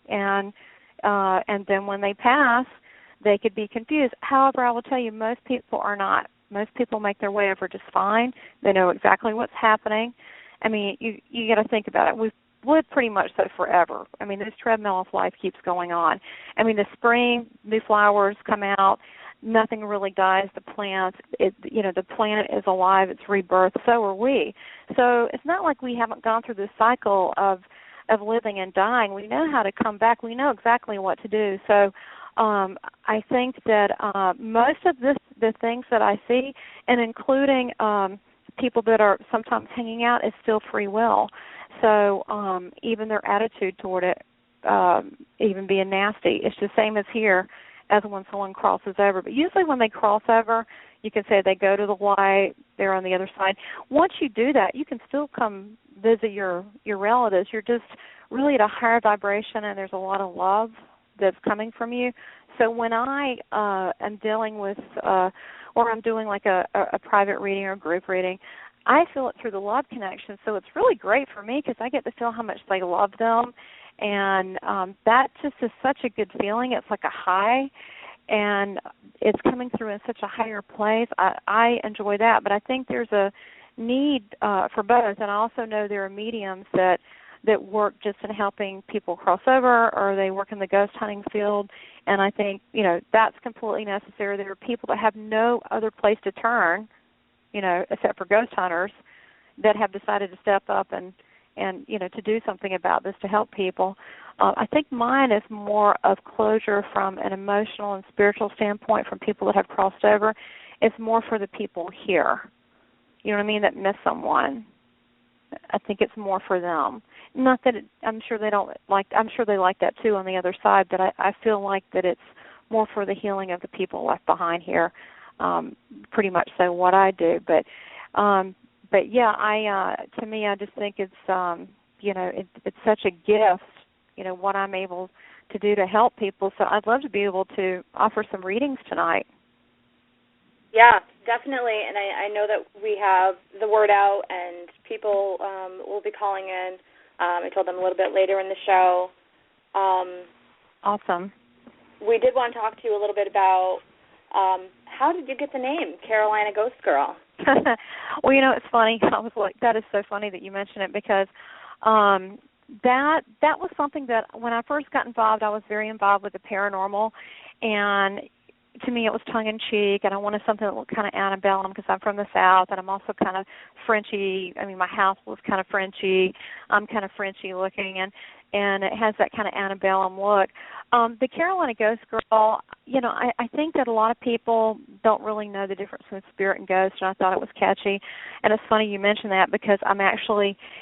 and then when they pass, they could be confused. However, I will tell you, most people are not. Most people make their way over just fine. They know exactly what's happening. I mean, you got to think about it. We've lived pretty much so forever. I mean, this treadmill of life keeps going on. I mean, the spring, new flowers come out. Nothing really dies. The plants, the planet is alive. It's rebirth. So are we. So it's not like we haven't gone through this cycle of living and dying. We know how to come back. We know exactly what to do. So I think that most of the things that I see, and including people that are sometimes hanging out, is still free will. So even their attitude toward it, even being nasty, it's the same as here as when someone crosses over. But usually when they cross over, you can say they go to the light, they're on the other side. Once you do that, you can still come visit your relatives. You're just really at a higher vibration, and there's a lot of love that's coming from you. So when I am dealing with, or I'm doing like a private reading or group reading, I feel it through the love connection. So it's really great for me because I get to feel how much they love them. And that just is such a good feeling. It's like a high, and it's coming through in such a higher place. I enjoy that, but I think there's a need for both. And I also know there are mediums that work just in helping people cross over, or they work in the ghost hunting field. And I think, that's completely necessary. There are people that have no other place to turn, except for ghost hunters, that have decided to step up and to do something about this to help people. I think mine is more of closure from an emotional and spiritual standpoint from people that have crossed over. It's more for the people here, you know what I mean, that miss someone. I think it's more for them. Not that I'm sure they like that too on the other side, but I feel like that it's more for the healing of the people left behind here. Pretty much so what I do, but yeah, to me, I just think it's it's such a gift, what I'm able to do to help people. So I'd love to be able to offer some readings tonight. Yeah, definitely. And I know that we have the word out, and people will be calling in. I told them a little bit later in the show. Awesome. We did want to talk to you a little bit about how did you get the name Carolina Ghost Girl? Well, it's funny. I was like, that is so funny that you mention it, because that was something that when I first got involved, I was very involved with the paranormal, and to me it was tongue-in-cheek, and I wanted something that looked kind of antebellum because I'm from the South, and I'm also kind of Frenchy. I mean, my house was kind of Frenchy. I'm kind of Frenchy looking, and it has that kind of antebellum look. The Carolina Ghost Girl, I think that a lot of people don't really know the difference between spirit and ghost, and I thought it was catchy. And it's funny you mention that, because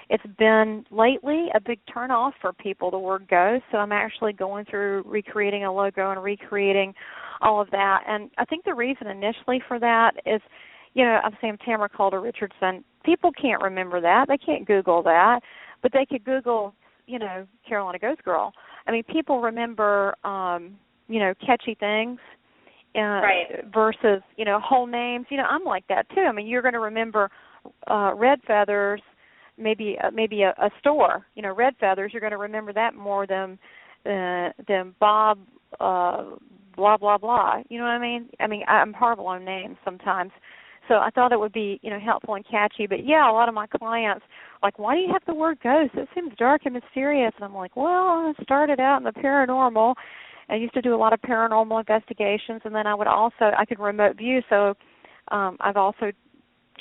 it's been lately a big turnoff for people, the word ghost, so I'm actually going through recreating a logo and recreating all of that. And I think the reason initially for that is, I'm Sam Tamara Calder Richardson. People can't remember that. They can't Google that, but they could Google, Carolina Ghost Girl. I mean, people remember, catchy things, versus, whole names. I'm like that too. I mean, you're going to remember red feathers, maybe a store. Red feathers, you're going to remember that more than Bob blah blah blah. You know what I mean? I'm horrible on names sometimes. So I thought it would be, helpful and catchy. But yeah, a lot of my clients like, why do you have the word ghost? It seems dark and mysterious. And I'm like, well, I started out in the paranormal. I used to do a lot of paranormal investigations, and then I could remote view. So I've also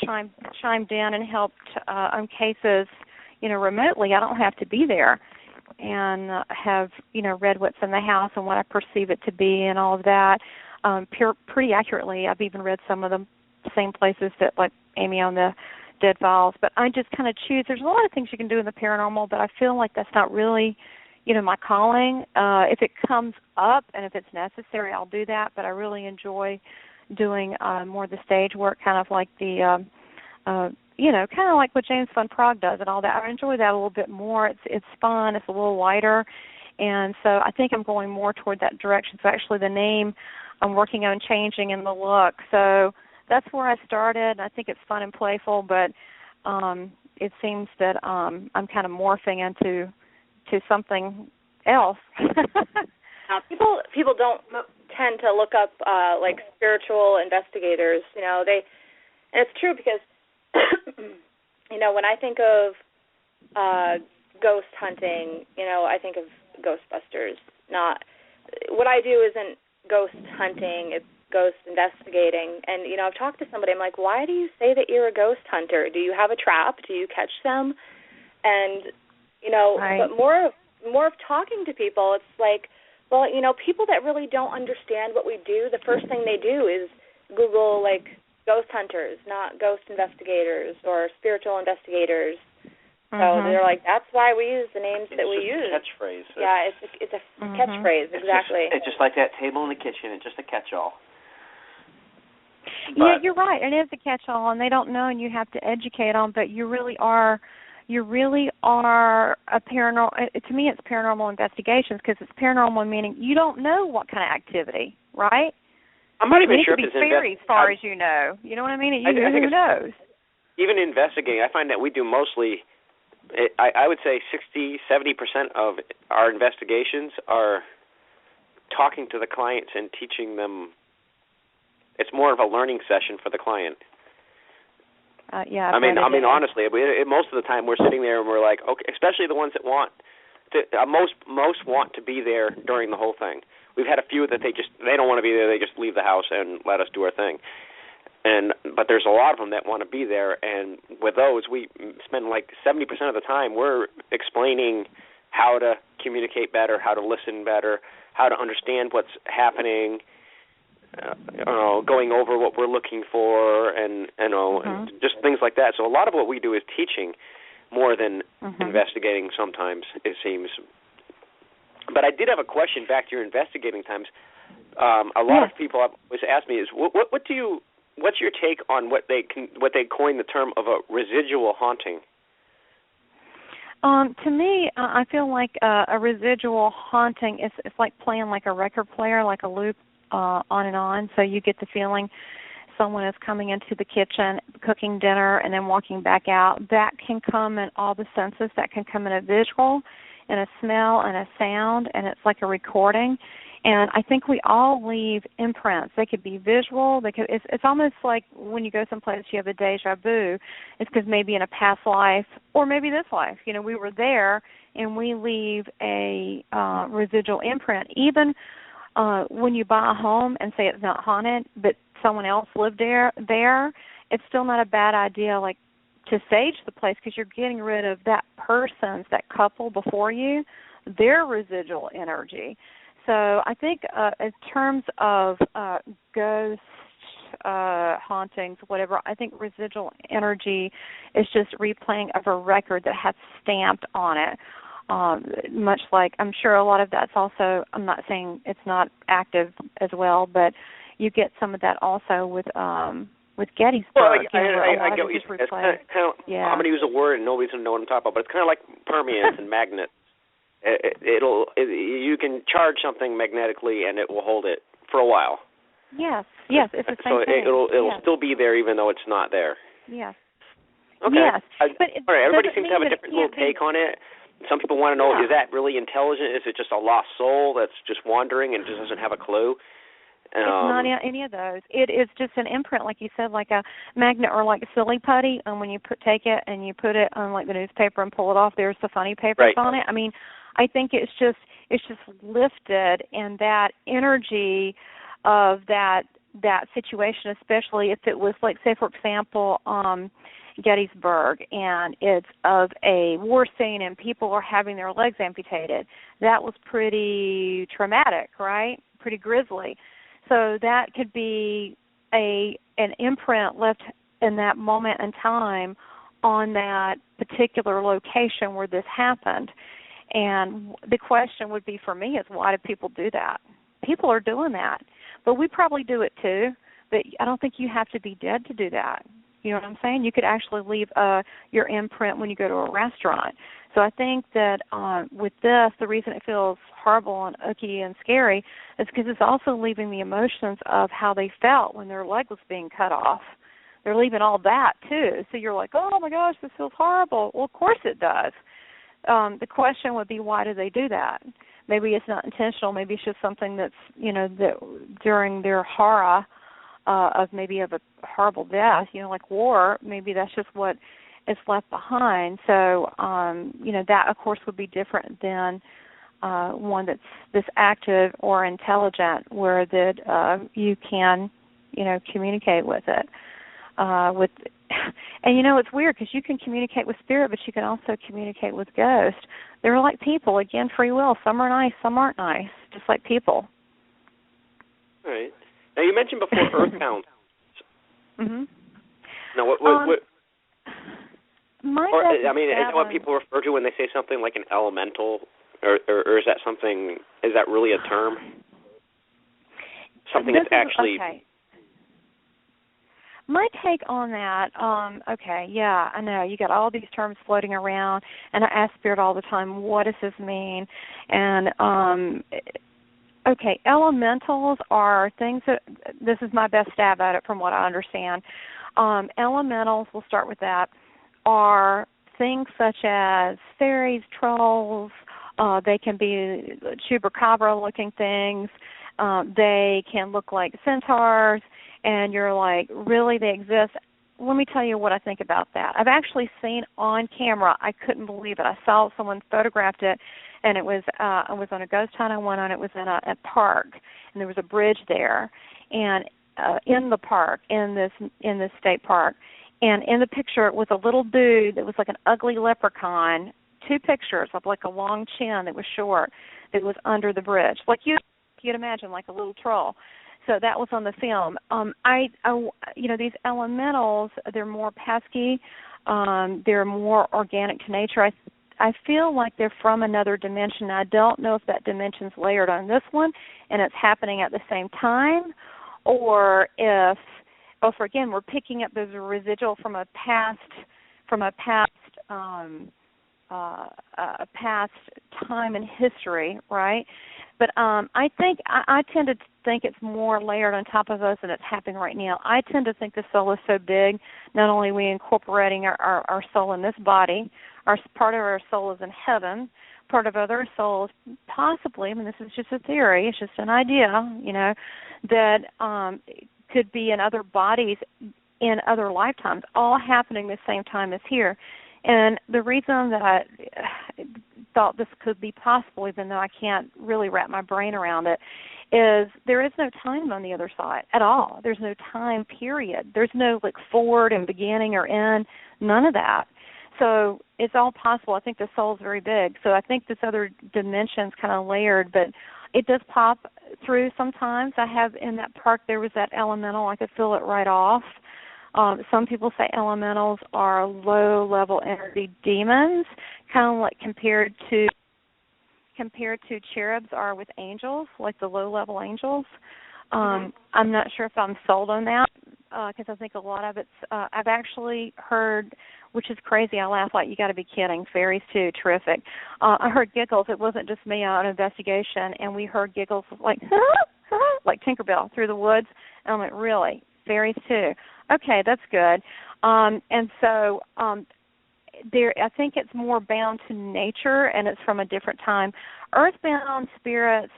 chimed in and helped on cases, remotely. I don't have to be there, and have, read what's in the house and what I perceive it to be and all of that pretty accurately. I've even read some of the same places that, like Amy on the Dead Files. But I just kind of choose. There's a lot of things you can do in the paranormal, but I feel like that's not really, my calling. If it comes up and if it's necessary, I'll do that. But I really enjoy doing more of the stage work, kind of like the, kind of like what James Van Prague does and all that. I enjoy that a little bit more. It's fun. It's a little lighter. And so I think I'm going more toward that direction. So actually the name I'm working on changing and the look. So that's where I started. I think it's fun and playful, but it seems that I'm kind of morphing into something else. Now, people don't tend to look up like spiritual investigators. And it's true because when I think of ghost hunting, I think of Ghostbusters. Not what I do isn't ghost hunting; it's ghost investigating. And I've talked to somebody. I'm like, why do you say that you're a ghost hunter? Do you have a trap? Do you catch them? And right. But more of talking to people, it's like, well, people that really don't understand what we do, the first thing they do is Google like ghost hunters, not ghost investigators or spiritual investigators. So they're like, that's why we use the names that we use. It's a catchphrase. Yeah, it's a catchphrase, exactly. It's just like that table in the kitchen. It's just a catch-all. Yeah, you're right. It is a catch-all, and they don't know, and you have to educate them. But you really are a paranormal. To me, it's paranormal investigations because it's paranormal meaning you don't know what kind of activity, right? I'm not even sure if it's fairy, as far as you know. You know what I mean? Who knows? Even investigating, I find that we do mostly. I would say 60-70% of our investigations are talking to the clients and teaching them. It's more of a learning session for the client. Yeah. I mean, honestly, most of the time we're sitting there and we're like, okay, especially the ones that want to, most want to be there during the whole thing. We've had a few that they don't want to be there. They just leave the house and let us do our thing. But there's a lot of them that want to be there, and with those, we spend like 70% of the time we're explaining how to communicate better, how to listen better, how to understand what's happening, going over what we're looking for, and just things like that. So a lot of what we do is teaching more than investigating sometimes, it seems. But I did have a question back to your investigating times. A lot of people always ask me is, what's your take on what they coined the term of a residual haunting? To me, I feel like a residual haunting is like playing like a record player, like a loop on and on. So you get the feeling someone is coming into the kitchen, cooking dinner, and then walking back out. That can come in all the senses. That can come in a visual, and a smell, and a sound, and it's like a recording. And I think we all leave imprints. They could be visual. It's almost like when you go someplace you have a deja vu. It's because maybe in a past life or maybe this life, we were there, and we leave a residual imprint. Even when you buy a home and say it's not haunted, but someone else lived there, it's still not a bad idea, like, to sage the place because you're getting rid of that couple before you, their residual energy. So I think in terms of ghost hauntings, whatever, I think residual energy is just replaying of a record that has stamped on it. Much like, I'm sure a lot of that's also, I'm not saying it's not active as well, but you get some of that also with Gettysburg. Well, I get what you're saying. It's kind of, I'm going to use a word and nobody's going to know what I'm talking about, but it's kind of like permeance and magnets. You can charge something magnetically and it will hold it for a while. Yes, it's the same so thing. It'll still be there even though it's not there. Yes. Okay. Yes. But all right, everybody seems to have a different little take on it. Some people want to know, is that really intelligent? Is it just a lost soul that's just wandering and just doesn't have a clue? It's not any of those. It is just an imprint, like you said, like a magnet or like a silly putty. And when you take it and you put it on like the newspaper and pull it off, there's the funny papers on it. I mean, I think it's just lifted, and that energy of that situation, especially if it was like, say, for example, Gettysburg, and it's of a war scene and people are having their legs amputated. That was pretty traumatic, right? Pretty grisly. So that could be an imprint left in that moment in time on that particular location where this happened. And the question would be for me is, why do people do that? People are doing that. But we probably do it too, but I don't think you have to be dead to do that. You know what I'm saying? You could actually leave your imprint when you go to a restaurant. So I think that with this, the reason it feels horrible and icky and scary is because it's also leaving the emotions of how they felt when their leg was being cut off. They're leaving all that too. So you're like, oh my gosh, this feels horrible. Well, of course it does. The question would be, why do they do that? Maybe it's not intentional. Maybe it's just something that's, that during their horror of a horrible death, like war, maybe that's just what is left behind. So, that, of course, would be different than one that's this active or intelligent, where that you can, communicate with it. And it's weird because you can communicate with spirit, but you can also communicate with ghosts. They're like people, again, free will. Some are nice, some aren't nice, just like people. All right. Now, you mentioned before earthbound. Mm-hmm. Now, what is that what people refer to when they say something like an elemental, or is that something? Is that really a term? Something that's actually. Okay. My take on that, I know. You got all these terms floating around, and I ask Spirit all the time, what does this mean? And, elementals are things that, this is my best stab at it from what I understand. Elementals, we'll start with that, are things such as fairies, trolls, they can be chupacabra-looking things, they can look like centaurs, and you're like, really, they exist? Let me tell you what I think about that. I've actually seen on camera, I couldn't believe it. I saw someone photographed it, and it was I was on a ghost hunt I went on. It was in a park, and there was a bridge there, and in the park, in this state park, and in the picture was a little dude that was like an ugly leprechaun. 2 pictures of like a long chin that was short that was under the bridge, like you'd imagine, like a little troll. So that was on the film. These elementals, they're more pesky. They're more organic to nature. I feel like they're from another dimension. I don't know if that dimension's layered on this one and it's happening at the same time, or if again, we're picking up those residual from a past time in history, right? But I think I tend to think it's more layered on top of us, and it's happening right now. I tend to think the soul is so big. Not only are we incorporating our soul in this body, part of our soul is in heaven. Part of other souls, possibly. I mean, this is just a theory. It's just an idea, that could be in other bodies in other lifetimes, all happening the same time as here. And the reason that I thought this could be possible, even though I can't really wrap my brain around it, is there is no time on the other side at all. There's no time period. There's no forward and beginning or end, none of that. So it's all possible. I think the soul's very big. So I think this other dimension's kind of layered, but it does pop through sometimes. I have in that park, there was that elemental. I could feel it right off. Some people say elementals are low-level energy demons, kind of like compared to cherubs are with angels, like the low-level angels. I'm not sure if I'm sold on that because I think a lot of it's I've actually heard, which is crazy. I laugh like, you got to be kidding. Fairies, too, terrific. I heard giggles. It wasn't just me on an investigation, and we heard giggles like, like Tinkerbell through the woods. And I'm like, really? Fairies too? Okay, that's good. And so there, I think it's more bound to nature, and it's from a different time. Earthbound spirits,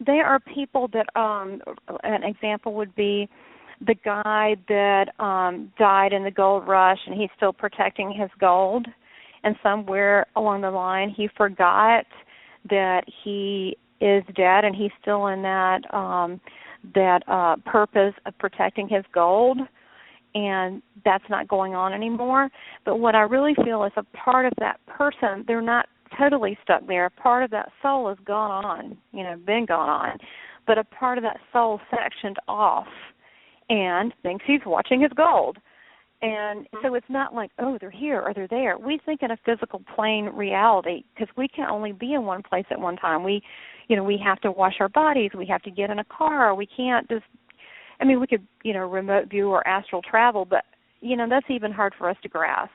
they are people that, an example would be the guy that died in the gold rush, and he's still protecting his gold, and somewhere along the line he forgot that he is dead, and he's still in that purpose of protecting his gold, and that's not going on anymore. But what I really feel is a part of that person, they're not totally stuck there. A part of that soul has gone on, been gone on, but a part of that soul sectioned off and thinks he's watching his gold. And so it's not like, oh, they're here or they're there. We think in a physical plane reality because we can only be in one place at one time. We have to wash our bodies. We have to get in a car. We can't just, we could, remote view or astral travel, but, that's even hard for us to grasp.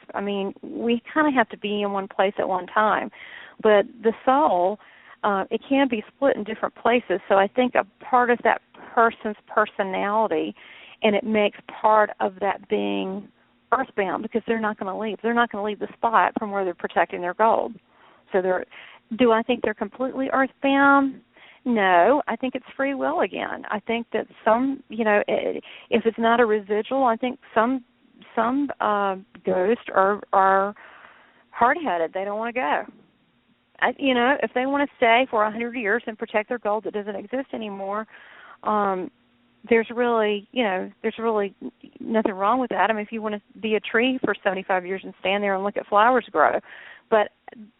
We kind of have to be in one place at one time. But the soul, it can be split in different places. So I think a part of that person's personality, and it makes part of that being earthbound because they're not going to leave. They're not going to leave the spot from where they're protecting their gold. So do I think they're completely earthbound? No, I think it's free will again. I think that some, if it's not a residual, I think some ghosts are hard-headed. They don't want to go. If they want to stay for 100 years and protect their gold that doesn't exist anymore, there's really nothing wrong with that. If you want to be a tree for 75 years and stand there and look at flowers grow, but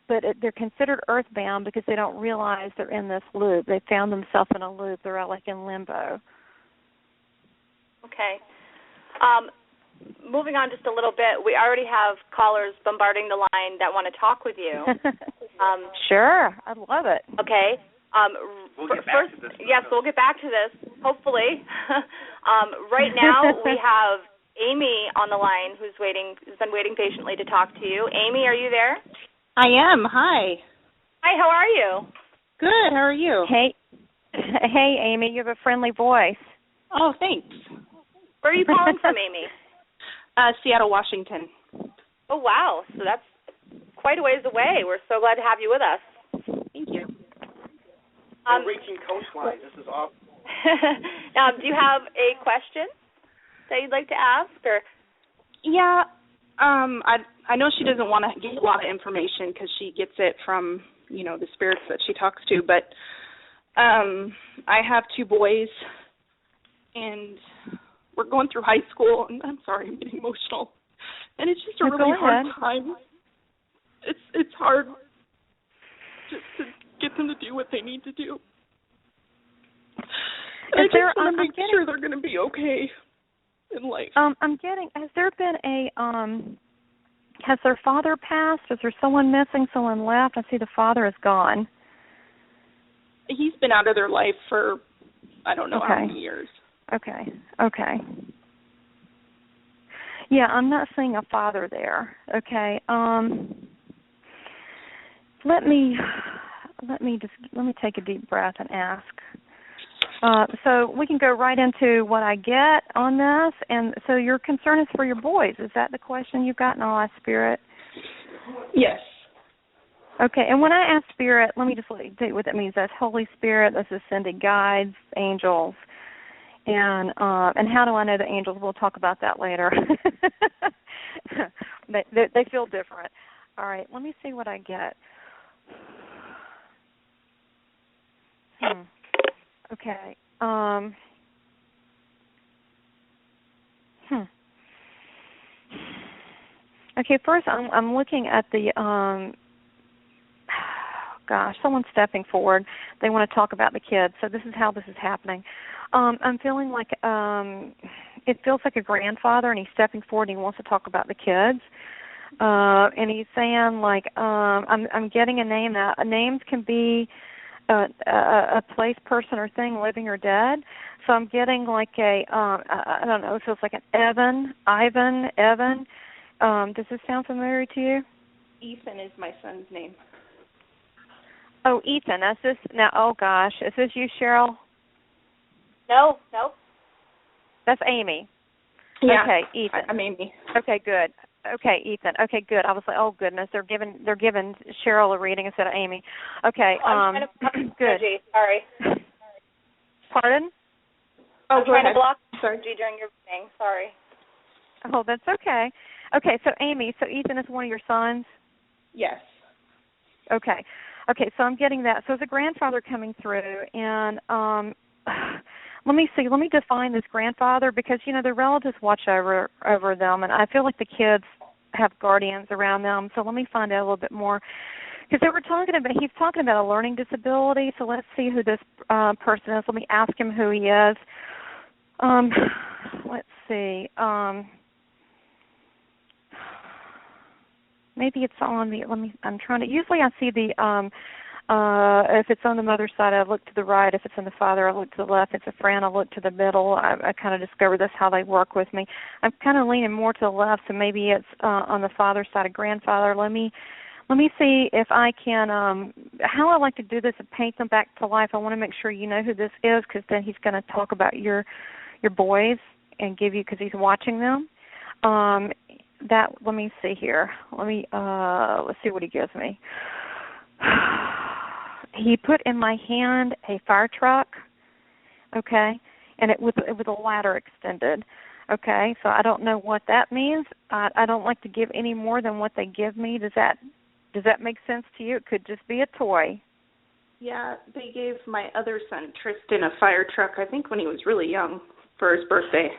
they're considered earthbound because they don't realize they're in this loop. They found themselves in a loop. They're like in limbo. Okay. Moving on just a little bit, we already have callers bombarding the line that want to talk with you. Sure, I'd love it. Okay. We'll get back to this. Yes, we'll get back to this, hopefully. Right now we have Amy on the line who's been waiting patiently to talk to you. Amy, are you there? I am. Hi. Hi, how are you? Good. How are you? Hey, Amy, you have a friendly voice. Oh, thanks. Where are you calling from, Amy? Seattle, Washington. Oh, wow. So that's quite a ways away. We're so glad to have you with us. Thank you. We're reaching coastline. This is awesome. Do you have a question that you'd like to ask? Or? Yeah. I know she doesn't want to get a lot of information because she gets it from, the spirits that she talks to, but I have 2 boys, and we're going through high school, and I'm sorry, I'm getting emotional, and it's just a really hard time. It's hard just to get them to do what they need to do. And I just want to make sure they're going to be okay in life. Has there been has their father passed? Is there someone missing, someone left? I see the father is gone. He's been out of their life for, I don't know how many years. Okay. Yeah, I'm not seeing a father there. Okay. Let me take a deep breath and ask. So we can go right into what I get on this. And so your concern is for your boys. Is that the question you've got? I'll ask Spirit. Yes. Okay. And when I ask Spirit, let me just tell you what that means. That's Holy Spirit. That's ascended guides, angels. And how do I know the angels? We'll talk about that later. They feel different. All right. Let me see what I get. Okay. Okay, first I'm looking at the someone's stepping forward. They want to talk about the kids. So this is how this is happening. I'm feeling like it feels like a grandfather, and he's stepping forward and he wants to talk about the kids. And he's saying like I'm getting a name. Now names can be a place, person, or thing, living or dead. So I'm getting like I don't know, it feels like an Ivan. Does this sound familiar to you? Ethan is my son's name. Oh, Ethan. Is this now? Oh gosh, is this you, Cheryl? No. That's Amy. Yeah. Okay, Ethan. I'm Amy. Okay, good. Okay, Ethan. Okay, good. I was like, oh goodness, they're giving Cheryl a reading instead of Amy. Okay, I'm trying to block good. energy. Sorry. Pardon? I'm trying to block Sorry. energy during your reading. Sorry. Oh, that's okay. Okay, so Amy, so Ethan is one of your sons? Yes. Okay. Okay, so I'm getting that. So there's a grandfather coming through, and let me see. Let me define this grandfather because, their relatives watch over them, and I feel like the kids have guardians around them. So let me find out a little bit more. Because he's talking about a learning disability, so let's see who this person is. Let me ask him who he is. Let's see. Maybe it's on the, usually I see the, if it's on the mother's side, I look to the right. If it's on the father, I look to the left. If it's a friend, I look to the middle. I kind of discovered that's how they work with me. I'm kind of leaning more to the left, so maybe it's on the father's side, a grandfather. Let me see if I can, how I like to do this is paint them back to life. I want to make sure you know who this is because then he's going to talk about your boys and give you, because he's watching them. Let me see here. Let's see what he gives me. He put in my hand a fire truck, okay, and it with a ladder extended. Okay, so I don't know what that means. I don't like to give any more than what they give me. Does that make sense to you? It could just be a toy. Yeah, they gave my other son, Tristan, a fire truck, I think when he was really young, for his birthday.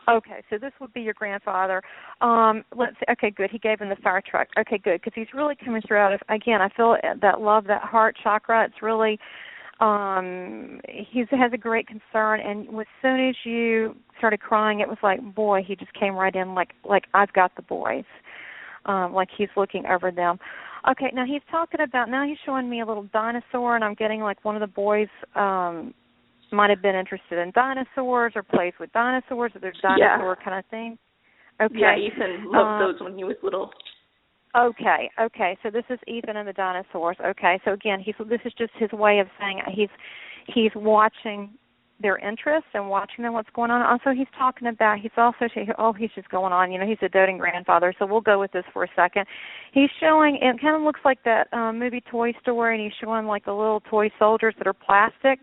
Okay, so this would be your grandfather. Let's see. Okay, good. He gave him the fire truck. Okay, good, because he's really coming through out of, again, I feel that love, that heart chakra. It's really, he has a great concern, and as soon as you started crying, it was like, boy, he just came right in like I've got the boys, like he's looking over them. Okay, now he's showing me a little dinosaur, and I'm getting like one of the boys might have been interested in dinosaurs or plays with dinosaurs or there's dinosaur kind of thing. Okay. Yeah, Ethan loved those when he was little. Okay, so this is Ethan and the dinosaurs. Okay, so again, this is just his way of saying he's watching their interests and watching them, what's going on. Also, he's just going on. He's a doting grandfather, so we'll go with this for a second. He's showing, it kind of looks like that movie Toy Story, and he's showing like the little toy soldiers that are plastic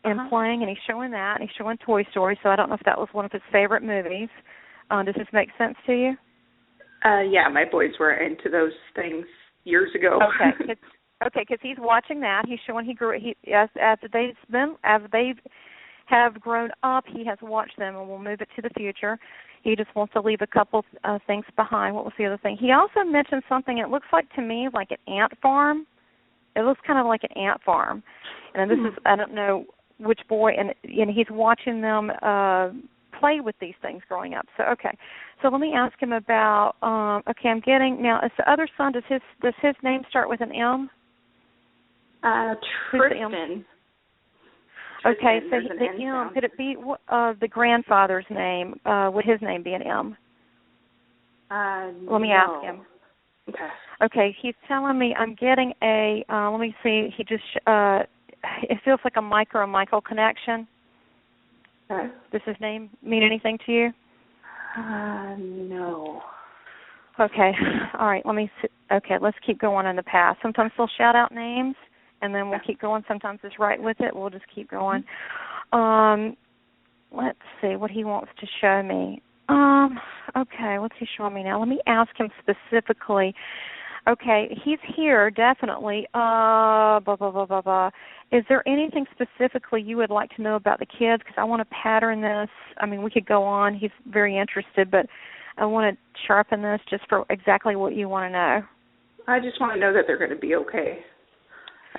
and playing, and he's showing that, and he's showing Toy Story, so I don't know if that was one of his favorite movies. Does this make sense to you? Yeah, my boys were into those things years ago. Okay, because he's watching that. He's showing as they have grown up, he has watched them, and we'll move it to the future. He just wants to leave a couple things behind. What was the other thing? He also mentioned something. It looks like to me like an ant farm. It looks kind of like an ant farm, and this is, I don't know which boy, and he's watching them play with these things growing up. So so let me ask him about. I'm getting now. Is the other son? Does his name start with an M? Tristan. Okay, so the M. Could it be the grandfather's name? Would his name be an M? Let me ask him. Okay, he's telling me I'm getting a. Let me see. He just. It feels like a Michael connection. Does his name mean anything to you? No. Okay. All right. Let me see. Okay, let's keep going in the past. Sometimes they'll shout out names, and then we'll keep going. Sometimes it's right with it. We'll just keep going. Let's see what he wants to show me. Okay, what's he showing me now? Let me ask him specifically. Okay, he's here, definitely. Is there anything specifically you would like to know about the kids? Because I want to pattern this. I mean, we could go on. He's very interested, but I want to sharpen this just for exactly what you want to know. I just want to know that they're going to be okay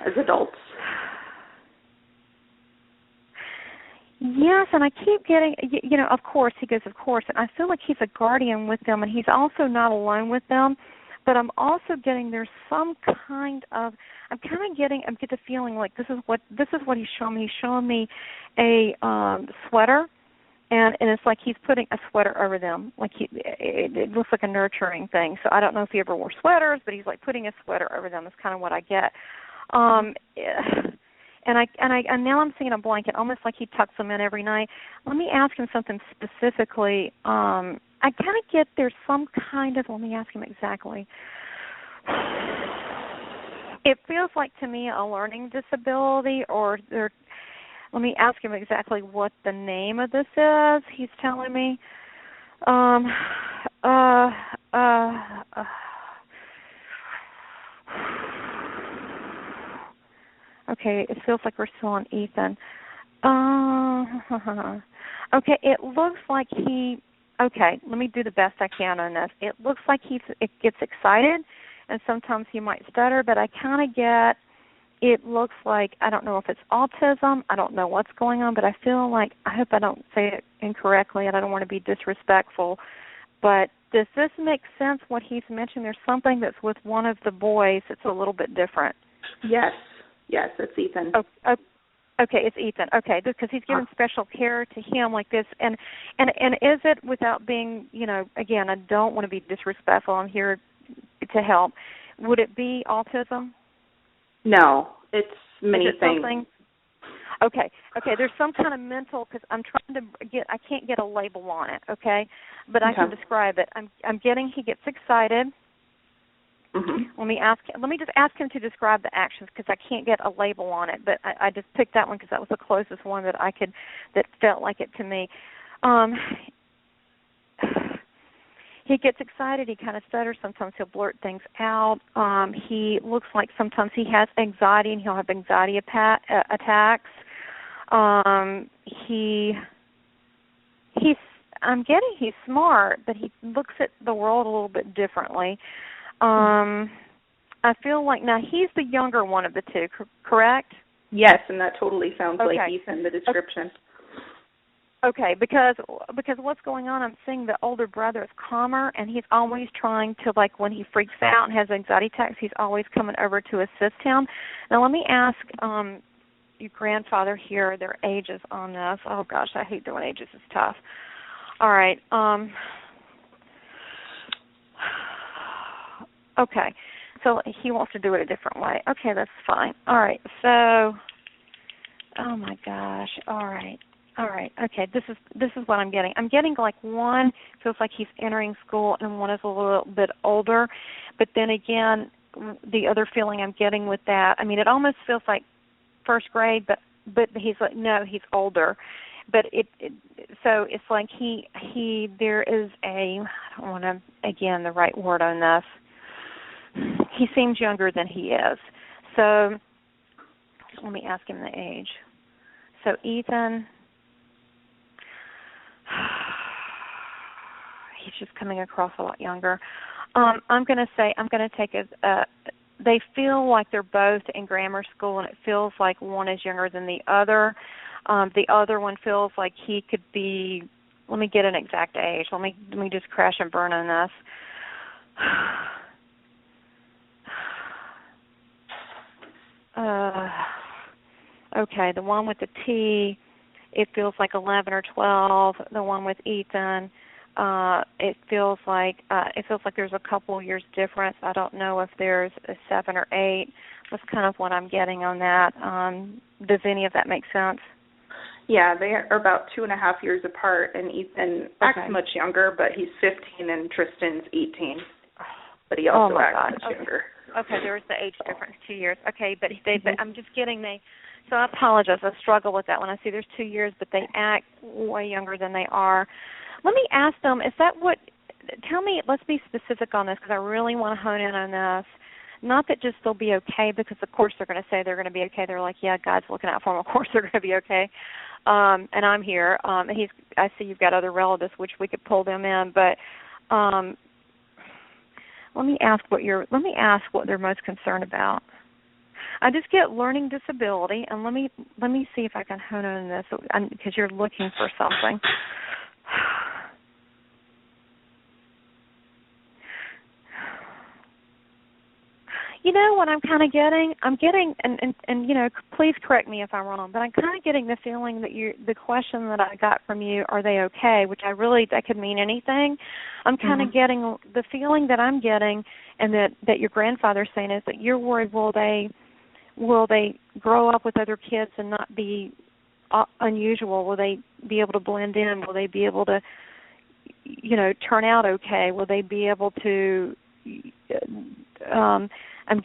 as adults. Yes, and I keep getting, of course, he goes, of course, and I feel like he's a guardian with them, and he's also not alone with them. But I'm also getting there's some kind of I get the feeling like this is what he's showing me. He's showing me a sweater, and it's like he's putting a sweater over them. Like it looks like a nurturing thing. So I don't know if he ever wore sweaters, but he's like putting a sweater over them. Is kind of what I get. And and now I'm seeing a blanket, almost like he tucks them in every night. Let me ask him something specifically. I kind of get there's some kind of. Let me ask him exactly. It feels like to me a learning disability, or there. Let me ask him exactly what the name of this is. He's telling me. Okay, it feels like we're still on Ethan. Okay, it looks like he. Okay, let me do the best I can on this. It looks like it gets excited, and sometimes he might stutter, but I kind of get. It looks like, I don't know if it's autism, I don't know what's going on, but I feel like, I hope I don't say it incorrectly, and I don't want to be disrespectful, but does this make sense, what he's mentioned? There's something that's with one of the boys that's a little bit different. Yes, it's Ethan. Okay, it's Ethan. Okay, because he's given special care to him like this, and is it, without being, again, I don't want to be disrespectful, I'm here to help, would it be autism? No, it's many things. Something? Okay, there's some kind of mental, because I'm trying to get, I can't get a label on it, okay, but I can describe it. I'm getting, he gets excited. Mm-hmm. Let me just ask him to describe the actions, because I can't get a label on it, but I just picked that one because that was the closest one that that felt like it to me. He gets excited. He kind of stutters. Sometimes he'll blurt things out. He looks like sometimes he has anxiety, and he'll have anxiety attacks. He's smart, but he looks at the world a little bit differently. I feel like now he's the younger one of the two, correct? Yes, and that totally sounds like Ethan, the description. Okay, because what's going on, I'm seeing the older brother is calmer, and he's always trying to, like, when he freaks out and has anxiety attacks, he's always coming over to assist him. Now, let me ask your grandfather here their ages on this. Oh, gosh, I hate doing ages. It's tough. All right. Okay, so he wants to do it a different way. Okay, that's fine. All right, so, oh, my gosh, all right, okay, this is what I'm getting. I'm getting like one feels like he's entering school and one is a little bit older, but then again, the other feeling I'm getting with that, I mean, it almost feels like first grade, but he's like, no, he's older. But so it's like there is I don't want to, again, the right word on this. He seems younger than he is. So let me ask him the age. So Ethan, he's just coming across a lot younger. I'm going to take they feel like they're both in grammar school, and it feels like one is younger than the other. The other one feels like he could be, let me get an exact age. Let me just crash and burn on this. Okay, the one with the T, it feels like 11 or 12. The one with Ethan, it feels like there's a couple years difference. I don't know if there's a 7 or 8. That's kind of what I'm getting on that. Does any of that make sense? Yeah, they are about 2.5 years apart, and Ethan acts much younger, but he's 15 and Tristan's 18. But he also acts much younger. Okay, there's the age difference, 2 years. Okay, but I'm just getting so I apologize. I struggle with that when I see there's 2 years, but they act way younger than they are. Let me ask them, tell me, let's be specific on this because I really want to hone in on this. Not that just they'll be okay, because of course they're going to say they're going to be okay. They're like, yeah, God's looking out for them. Of course they're going to be okay. And I'm here. And I see you've got other relatives, which we could pull them in. But let me ask what they're most concerned about. I just get learning disability, and let me see if I can hone in on this because you're looking for something. You know what I'm kind of getting? I'm getting, and you know, please correct me if I'm wrong, but I'm kind of getting the feeling that the question that I got from you, are they okay, which that could mean anything. I'm kind of getting, the feeling that I'm getting, and that your grandfather's saying is that you're worried, will will they grow up with other kids and not be unusual? Will they be able to blend in? Will they be able to, turn out okay? Will they be able to? I'm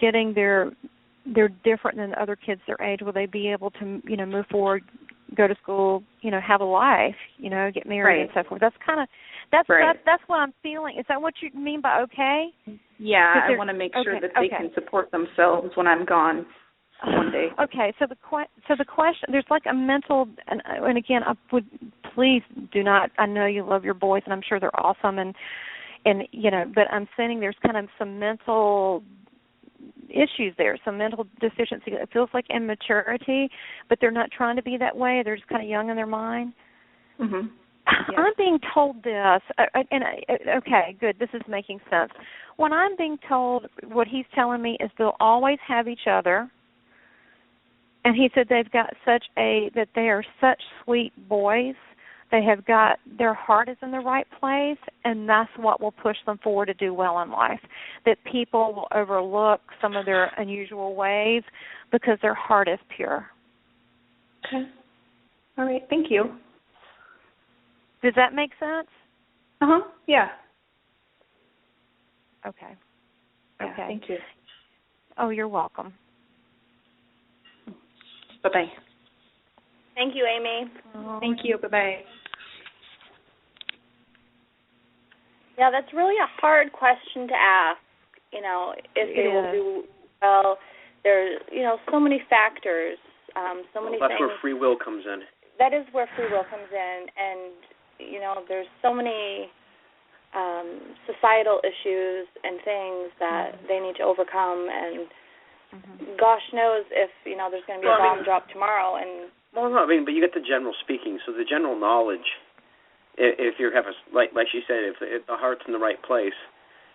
getting they're different than other kids their age. Will they be able to, move forward, go to school, have a life, get married and so forth? That's kind of that's what I'm feeling. Is that what you mean by okay? Yeah, I want to make sure that they can support themselves when I'm gone one day. Okay, so the question, there's like a mental, and again, I would please do not. I know you love your boys, and I'm sure they're awesome, and but I'm saying there's kind of some mental issues there, some mental deficiency. It feels like immaturity, but they're not trying to be that way. They're just kind of young in their mind. Mm-hmm. Yeah. I'm being told this, okay, good, this is making sense. When I'm being told, what he's telling me is they'll always have each other, and he said they've got that they are such sweet boys. They have got, their heart is in the right place, and that's what will push them forward to do well in life. That people will overlook some of their unusual ways because their heart is pure. Okay. All right. Thank you. Does that make sense? Uh-huh. Yeah. Okay. Yeah, okay. Thank you. Oh, you're welcome. Bye-bye. Thank you, Amy. Thank you. Bye-bye. Yeah, that's really a hard question to ask, if they will do well. There's, so many factors, so many things. That's where free will comes in. That is where free will comes in, and, there's so many societal issues and things that they need to overcome, and gosh knows if, there's going to be a bomb drop tomorrow. And well, no, but you get the general speaking, so the general knowledge. If you have like she said, if the heart's in the right place,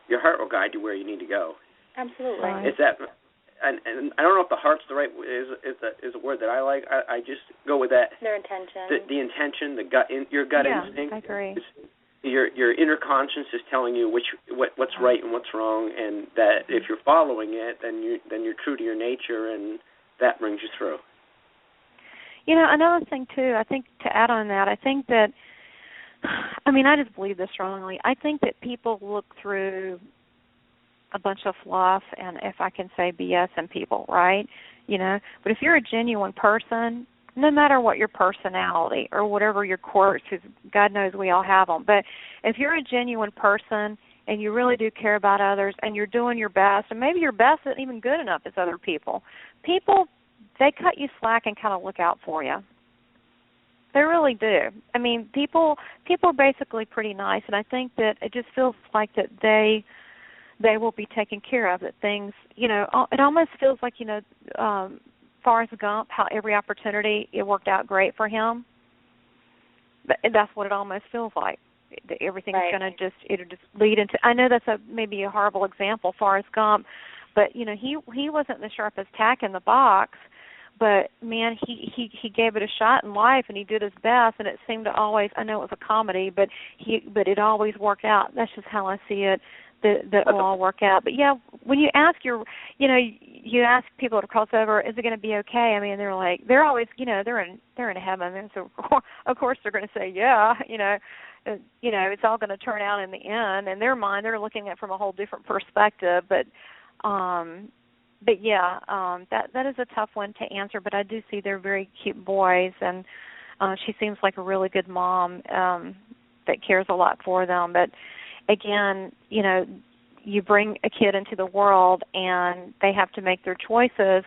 your heart will guide you where you need to go. Absolutely. Right. It's that, and I don't know if the heart's the right is a word that I like. I just go with that. Their intention. The intention, your gut instinct. I agree. Your inner conscience is telling you what's right and what's wrong, and that if you're following it, then you're true to your nature, and that brings you through. Another thing too, I think to add on that, I think that. I just believe this strongly. I think that people look through a bunch of fluff and, if I can say, BS in people, right? But if you're a genuine person, no matter what your personality or whatever your quirks, because God knows we all have them, but if you're a genuine person and you really do care about others and you're doing your best, and maybe your best isn't even good enough as other people, they cut you slack and kind of look out for you. They really do. People are basically pretty nice, and I think that it just feels like that they will be taken care of. That things, it almost feels like Forrest Gump, how every opportunity it worked out great for him. But that's what it almost feels like. Everything's going to it'll just lead into. I know that's maybe a horrible example, Forrest Gump, but he wasn't the sharpest tack in the box. But, man, he gave it a shot in life, and he did his best, and it seemed to always, I know it was a comedy, but it always worked out. That's just how I see it, that it will all work out. But, yeah, when you ask you ask people to cross over, is it going to be okay? They're like, they're always, they're in heaven, and so, of course, they're going to say, yeah, it's all going to turn out in the end. In their mind, they're looking at it from a whole different perspective, But yeah, that is a tough one to answer. But I do see they're very cute boys, and she seems like a really good mom that cares a lot for them. But again, you bring a kid into the world, and they have to make their choices.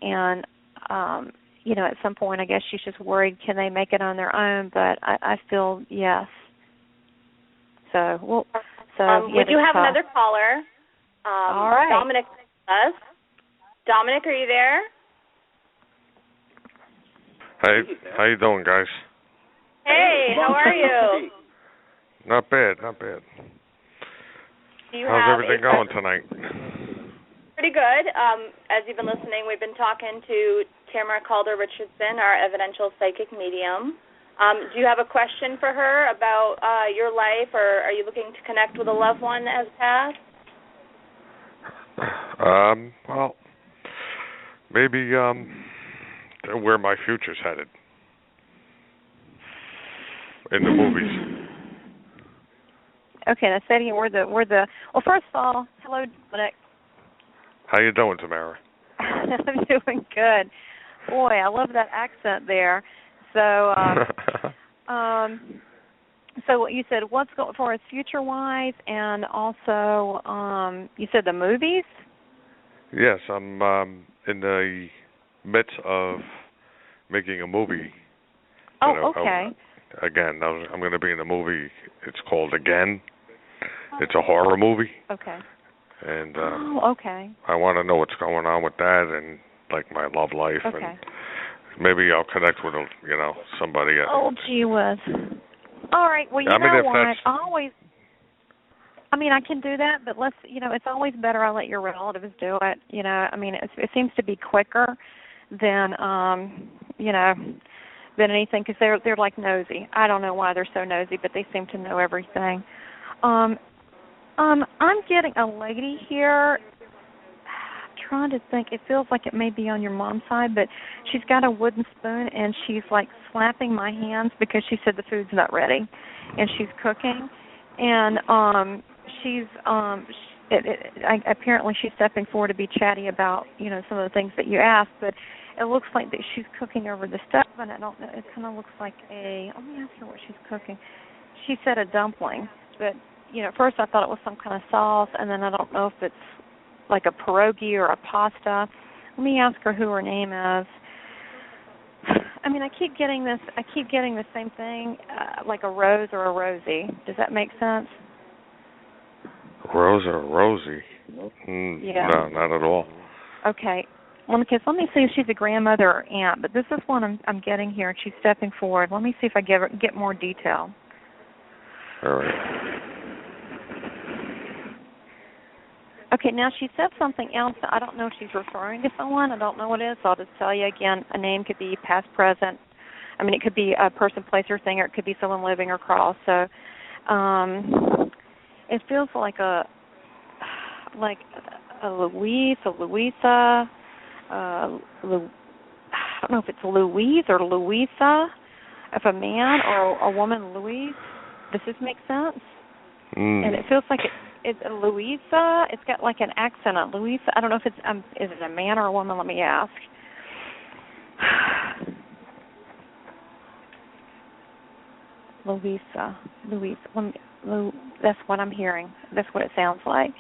And at some point, I guess she's just worried, can they make it on their own? But I feel yes. So we do have another caller. All right, Dominic. Dominic, are you there? Hey, how you doing, guys? Hey, how are you? Not bad. How's everything going tonight? Pretty good. As you've been listening, we've been talking to Tamara Calder-Richardson, our evidential psychic medium. Do you have a question for her about your life, or are you looking to connect with a loved one that has passed? Well, Maybe where my future's headed in the movies. Okay, now say it again. Well, first of all, hello, Dominic. How you doing, Tamara? I'm doing good. Boy, I love that accent there. So, so what you said, what's going for us future-wise, and also you said the movies? Yes, I'm in the midst of making a movie. Oh, okay. Again, I'm going to be in a movie. It's called Again. It's a horror movie. Okay. And okay. I want to know what's going on with that and like my love life. Okay. And maybe I'll connect with somebody. Oh, gee whiz. All right. Well, you know what? I can do that, but it's always better I let your relatives do it. It seems to be quicker than than anything, because they're like nosy. I don't know why they're so nosy, but they seem to know everything. I'm getting a lady here. I'm trying to think. It feels like it may be on your mom's side, but she's got a wooden spoon and she's like slapping my hands because she said the food's not ready, and she's cooking, and apparently she's stepping forward to be chatty about some of the things that you asked, but it looks like that she's cooking over the stove, and I don't know. It kind of looks like let me ask her what she's cooking. She said a dumpling, but at first I thought it was some kind of sauce, and then I don't know if it's like a pierogi or a pasta. Let me ask her who her name is. I keep getting the same thing, like a Rose or a Rosie. Does that make sense? Rose or Rosie? Yeah. No, not at all. Okay. Let me see if she's a grandmother or aunt, but this is one I'm getting here, and she's stepping forward. Let me see if I get more detail. All right. Okay, now she said something else. I don't know if she's referring to someone. I don't know what it is, so I'll just tell you again. A name could be past, present. It could be a person, place, or thing, or it could be someone living or across. So it feels like a Louise, a Louisa. I don't know if it's Louise or Louisa, if a man or a woman, Louise. Does this make sense? And it feels like it's Louisa. It's got like an accent on Louisa. I don't know if it's is it a man or a woman? Let me ask. Louise. That's what I'm hearing. That's what it sounds like.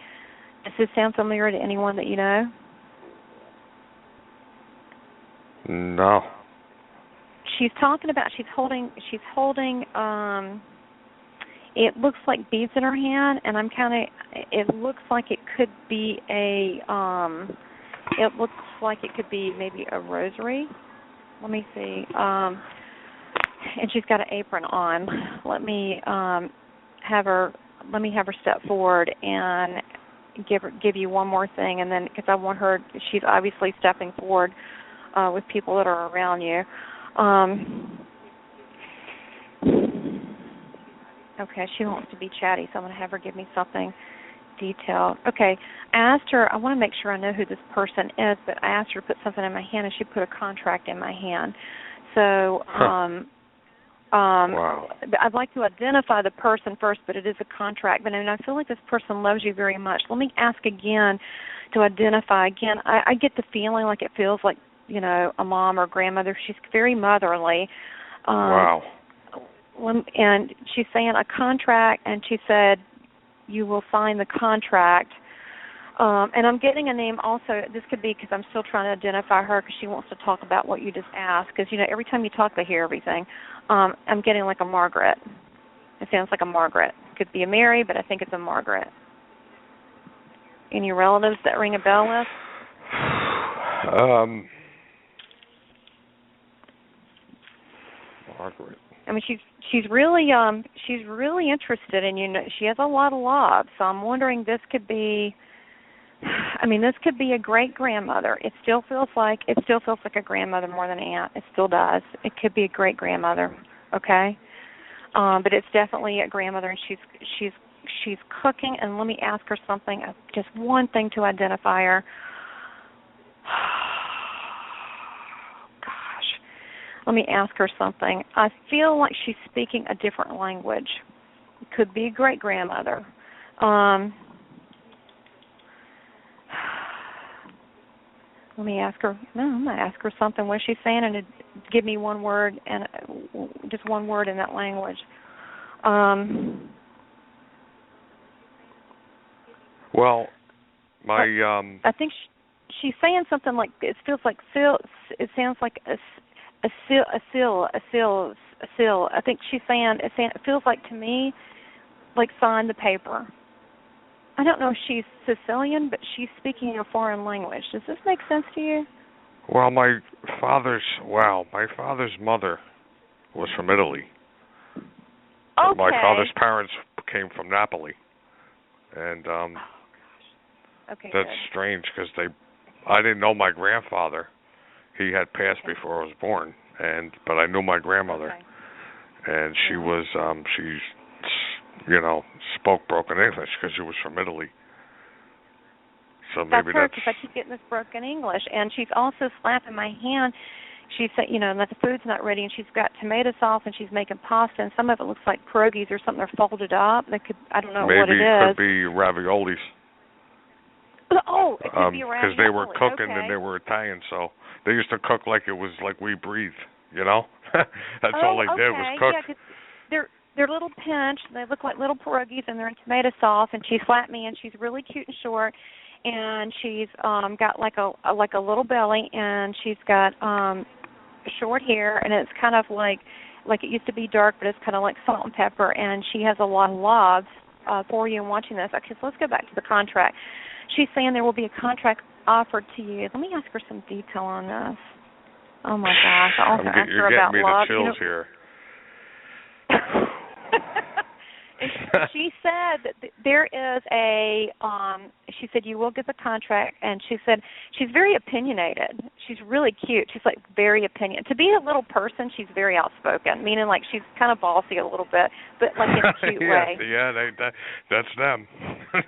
Does this sound familiar to anyone that you know? No. She's talking about she's holding it looks like beads in her hand, and it looks like it could be maybe a rosary. Let me see. And she's got an apron on. Let me have her step forward and give you one more thing, and then because I want her, she's obviously stepping forward with people that are around you. Okay, she wants to be chatty, so I'm going to have her give me something detailed. Okay, I asked her, I want to make sure I know who this person is, but I asked her to put something in my hand, and she put a contract in my hand. So wow. I'd like to identify the person first, but it is a contract. But I feel like this person loves you very much. Let me ask again to identify. Again, I get the feeling like it feels like, a mom or grandmother. She's very motherly. Wow. And she's saying a contract, and she said, you will sign the contract. And I'm getting a name also. This could be because I'm still trying to identify her because she wants to talk about what you just asked. Because, every time you talk, they hear everything. I'm getting like a Margaret. It sounds like a Margaret. Could be a Mary, but I think it's a Margaret. Any relatives that ring a bell with? Margaret. She's really interested in you. She has a lot of love. So I'm wondering, this could be a great grandmother. It still feels like a grandmother more than an aunt. It still does. It could be a great grandmother. Okay, but it's definitely a grandmother, and she's cooking. And let me ask her something. Just one thing to identify her. Let me ask her something. I feel like she's speaking a different language. It could be a great-grandmother. Let me ask her. No, I'm going to ask her something. What is she saying? And give me one word, and just one word in that language. Well, my I think she's saying something like it feels like it sounds like a seal. I think she's saying it feels like to me like sign the paper. I don't know if she's Sicilian, but she's speaking a foreign language. Does this make sense to you? Well, my father's mother was from Italy. Okay. My father's parents came from Napoli, and okay, that's good. strange because I didn't know my grandfather. He had passed before I was born, but I knew my grandmother, and she was spoke broken English because she was from Italy. So maybe that's her, because I keep getting this broken English, and she's also slapping my hand. She said, that the food's not ready, and she's got tomato sauce, and she's making pasta, and some of it looks like pierogies or something. They're folded up. I don't know what it is. Maybe it could be raviolis. Oh, it could be ravioli. Because they were cooking and they were Italian, so they used to cook like it was like we breathe, That's all they did was cook. Yeah, 'cause they're little pinched. They look like little pierogies, and they're in tomato sauce. And she slapped me, and she's really cute and short, and she's got like a little belly, and she's got short hair, and it's kind of like it used to be dark, but it's kind of like salt and pepper. And she has a lot of love for you in watching this. Okay, so let's go back to the contract. She's saying there will be a contract offered to you. Let me ask her some detail on this. Oh my gosh! I also asked her about love. You're getting me the chills here. She said that there is she said you will get the contract, and she said she's very opinionated. She's really cute. She's like very opinionated. To be a little person, she's very outspoken, meaning like she's kind of bossy a little bit, but like in a cute way. Yeah, that's them.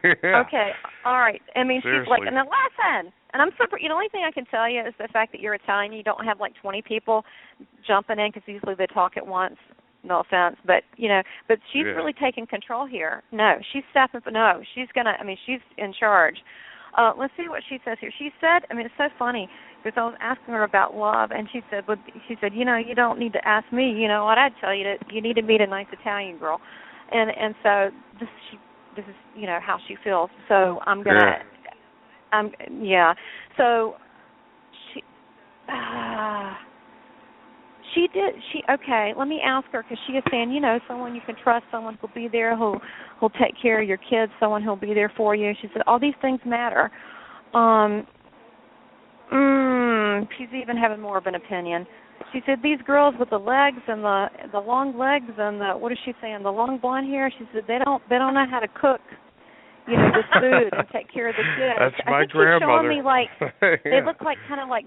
Yeah. Okay, all right. I mean, seriously. She's like, and the listen, and I'm super, the only thing I can tell you is the fact that you're Italian, you don't have like 20 people jumping in, because usually they talk at once. No offense, but she's really taking control here. No, she's stepping. No, she's she's in charge. Let's see what she says here. She said, it's so funny because I was asking her about love, and she said, you don't need to ask me. You know what? I'd tell you that you need to meet a nice Italian girl, and so this is how she feels. So I'm gonna, So she. Okay, let me ask her, because she is saying, someone you can trust, someone who'll be there, who'll take care of your kids, someone who'll be there for you. She said all these things matter. She's even having more of an opinion. She said these girls with the legs and the long legs and what is she saying? The long blonde hair. She said they don't know how to cook, this food and take care of the kids. That's my She's grandmother. showing me they look like kind of like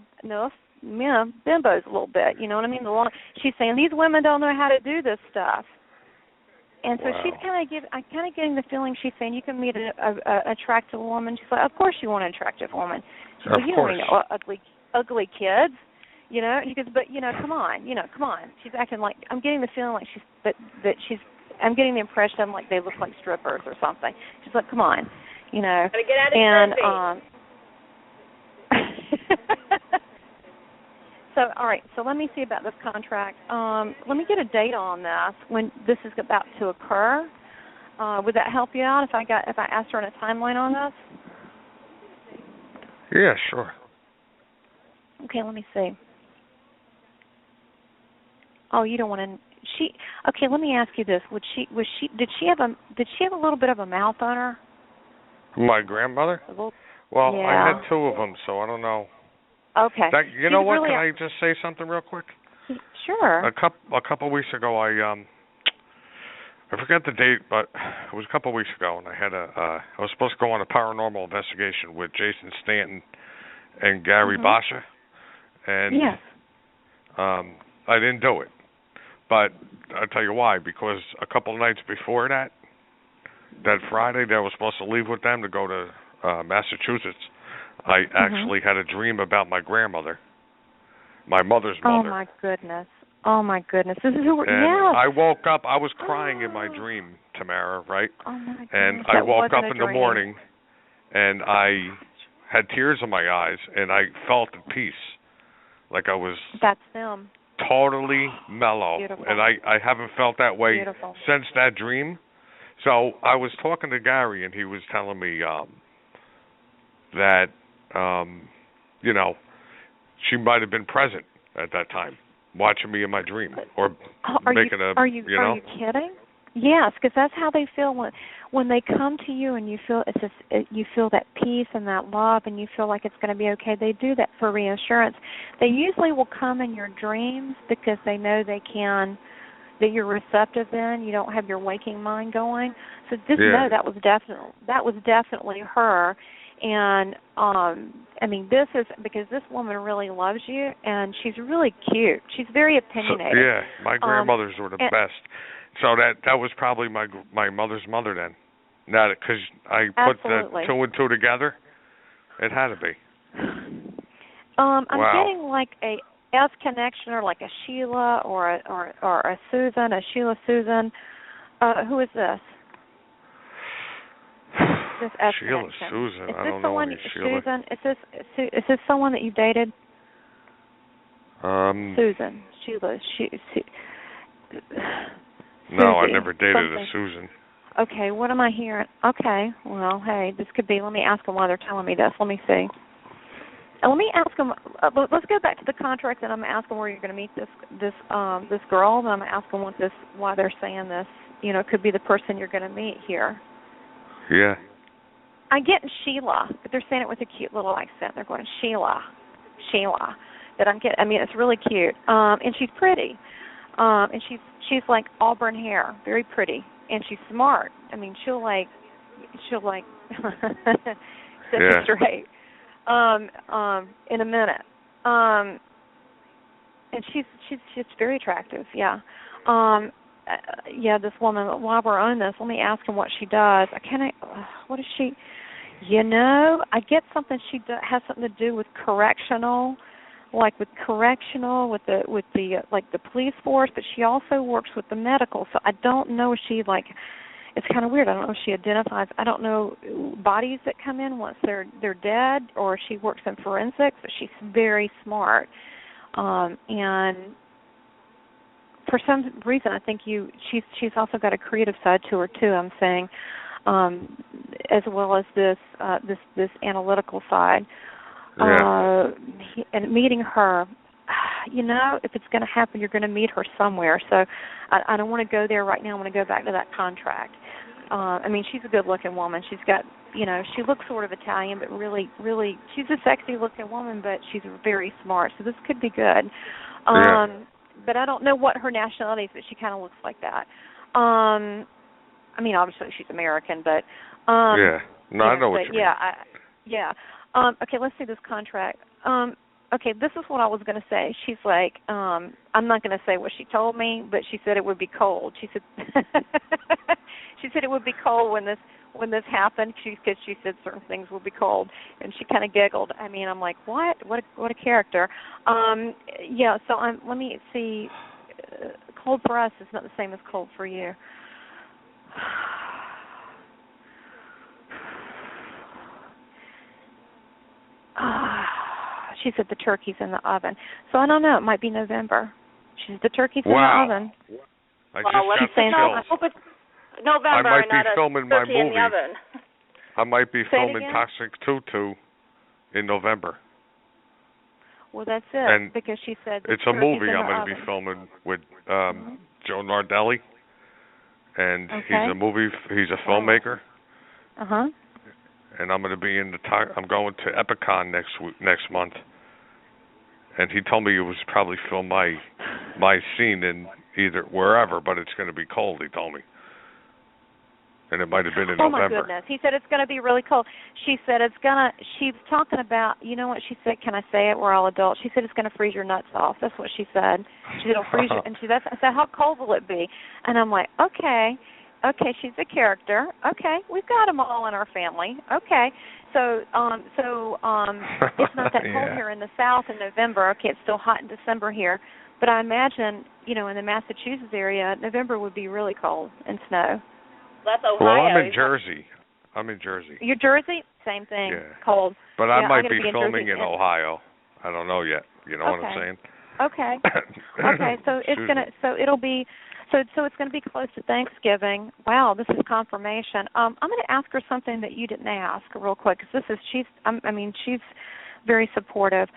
bimbos a little bit, you know what I mean? She's saying these women don't know how to do this stuff, and so she's kind of getting the feeling she's saying you can meet an attractive woman. She's like, of course you want an attractive woman. She's like, you don't know ugly kids, And he goes, but come on. She's acting like I'm getting the feeling like I'm getting the impression like they look like strippers or something. She's like, come on, Gotta get out of So, all right, so let me see about this contract. Let me get a date on this, when this is about to occur. Would that help you out if I asked her on a timeline on this? Yeah, sure. Okay, let me see. Oh, you don't want to. Okay, let me ask you this. Did she have a little bit of a mouth on her? My grandmother? Well, yeah. I had two of them, so I don't know. Okay. You know what? Can I just say something real quick? Sure. A couple of weeks ago, I forget the date, but it was a couple of weeks ago, and I was supposed to go on a paranormal investigation with Jason Stanton and Gary Basha, and I didn't do it. But I'll tell you why. Because a couple of nights before that Friday, that I was supposed to leave with them to go to Massachusetts. I actually had a dream about my grandmother, my mother's mother. Oh, my goodness. Oh my goodness, this is who we're. And Yes. I woke up. I was crying in my dream, Tamara. Right. Oh my goodness. And I woke up in the dream. morning, and I had tears in my eyes, and I felt at peace, like I was. That's them. Totally mellow. Beautiful. And I haven't felt that way Beautiful. since that dream. So I was talking to Gary, and he was telling me that you know, she might have been present at that time, watching me in my dream, or making Are you kidding? Yes, because that's how they feel when they come to you, and you feel you feel that peace and that love, and you feel like it's going to be okay. They do that for reassurance. They usually will come in your dreams because they know that you're receptive. Then you don't have your waking mind going. So just know that was definitely her. And I mean, this is because this woman really loves you, and she's really cute. She's very opinionated. So, my grandmothers were the best. So that was probably my mother's mother then. Now, because I put the 2 and 2 together, it had to be. I'm getting like a S connection, or like a Sheila, or a Susan, a Sheila Susan. Who is this? This S Sheila connection. Susan. Is I this don't the know one, any Sheila. Susan? Is this someone that you dated? Susan. Sheila. No, I never dated something. a Susan. Okay, what am I hearing? Okay, well, hey, this could be. Let me ask them why they're telling me this. Let me see. Let me ask them. Let's go back to the contract, and I'm gonna ask them where you're going to meet this girl, and I'm gonna ask them why they're saying this. You know, it could be the person you're going to meet here. Yeah. I'm getting Sheila, but they're saying it with a cute little accent. They're going Sheila. That I'm getting. I mean, it's really cute, and she's pretty, and she's like auburn hair, very pretty, and she's smart. I mean, she'll set you straight in a minute. And she's very attractive. Yeah. This woman. While we're on this, let me ask him what she does. What is she? You know, I get something has something to do with correctional, with the like the police force, but she also works with the medical. So I don't know if she it's kind of weird. I don't know if she identifies. I don't know bodies that come in once they're dead, or she works in forensics. But she's very smart, and for some reason, I think she's also got a creative side to her too. I'm saying, as well as this analytical side. Yeah. And meeting her, you know, if it's going to happen, you're going to meet her somewhere. So I don't want to go there right now. I want to go back to that contract. I mean, she's a good-looking woman. She's got, you know, she looks sort of Italian, but really, really, she's a sexy-looking woman, but she's very smart. So this could be good. But I don't know what her nationality is, but she kind of looks like that. I mean, obviously she's American, but I know what you mean. Okay, let's see this contract. Okay, this is what I was going to say. She's like, I'm not going to say what she told me, but she said it would be cold. She said it would be cold when this happened, because she said certain things would be cold, and she kind of giggled. I mean, I'm like, what a character. So let me see. Cold for us is not the same as cold for you. She said the turkey's in the oven. So I don't know. It might be November. She said the turkey's in the oven. I just got saying, I hope it's November. I might be not filming my turkey in movie. the oven. I might be Say filming Toxic Tutu in November. Well, that's it. And because she said it's a movie I'm going to be filming with Joe Nardelli, and he's a filmmaker. And I'm going to be I'm going to Epicon next month, and he told me it was probably film my scene in either wherever, but it's going to be cold. He told me, and it might have been in November. Oh my goodness! He said it's going to be really cold. She said she's talking about. You know what she said? Can I say it? We're all adults. She said it's going to freeze your nuts off. That's what she said. She said it'll freeze you. And I said, how cold will it be? And I'm like, okay, she's a character. Okay, we've got them all in our family. Okay, so it's not that cold here in the South in November. Okay, it's still hot in December here, But I imagine, in the Massachusetts area, November would be really cold and snow. That's Ohio. Well, I'm in Jersey. You're Jersey? Same thing. Yeah. Cold. But I might be filming in Ohio. I don't know yet. You know what I'm saying? Okay. Okay. So it's gonna be close to Thanksgiving. Wow, this is confirmation. I'm gonna ask her something that you didn't ask real quick, because she's very supportive.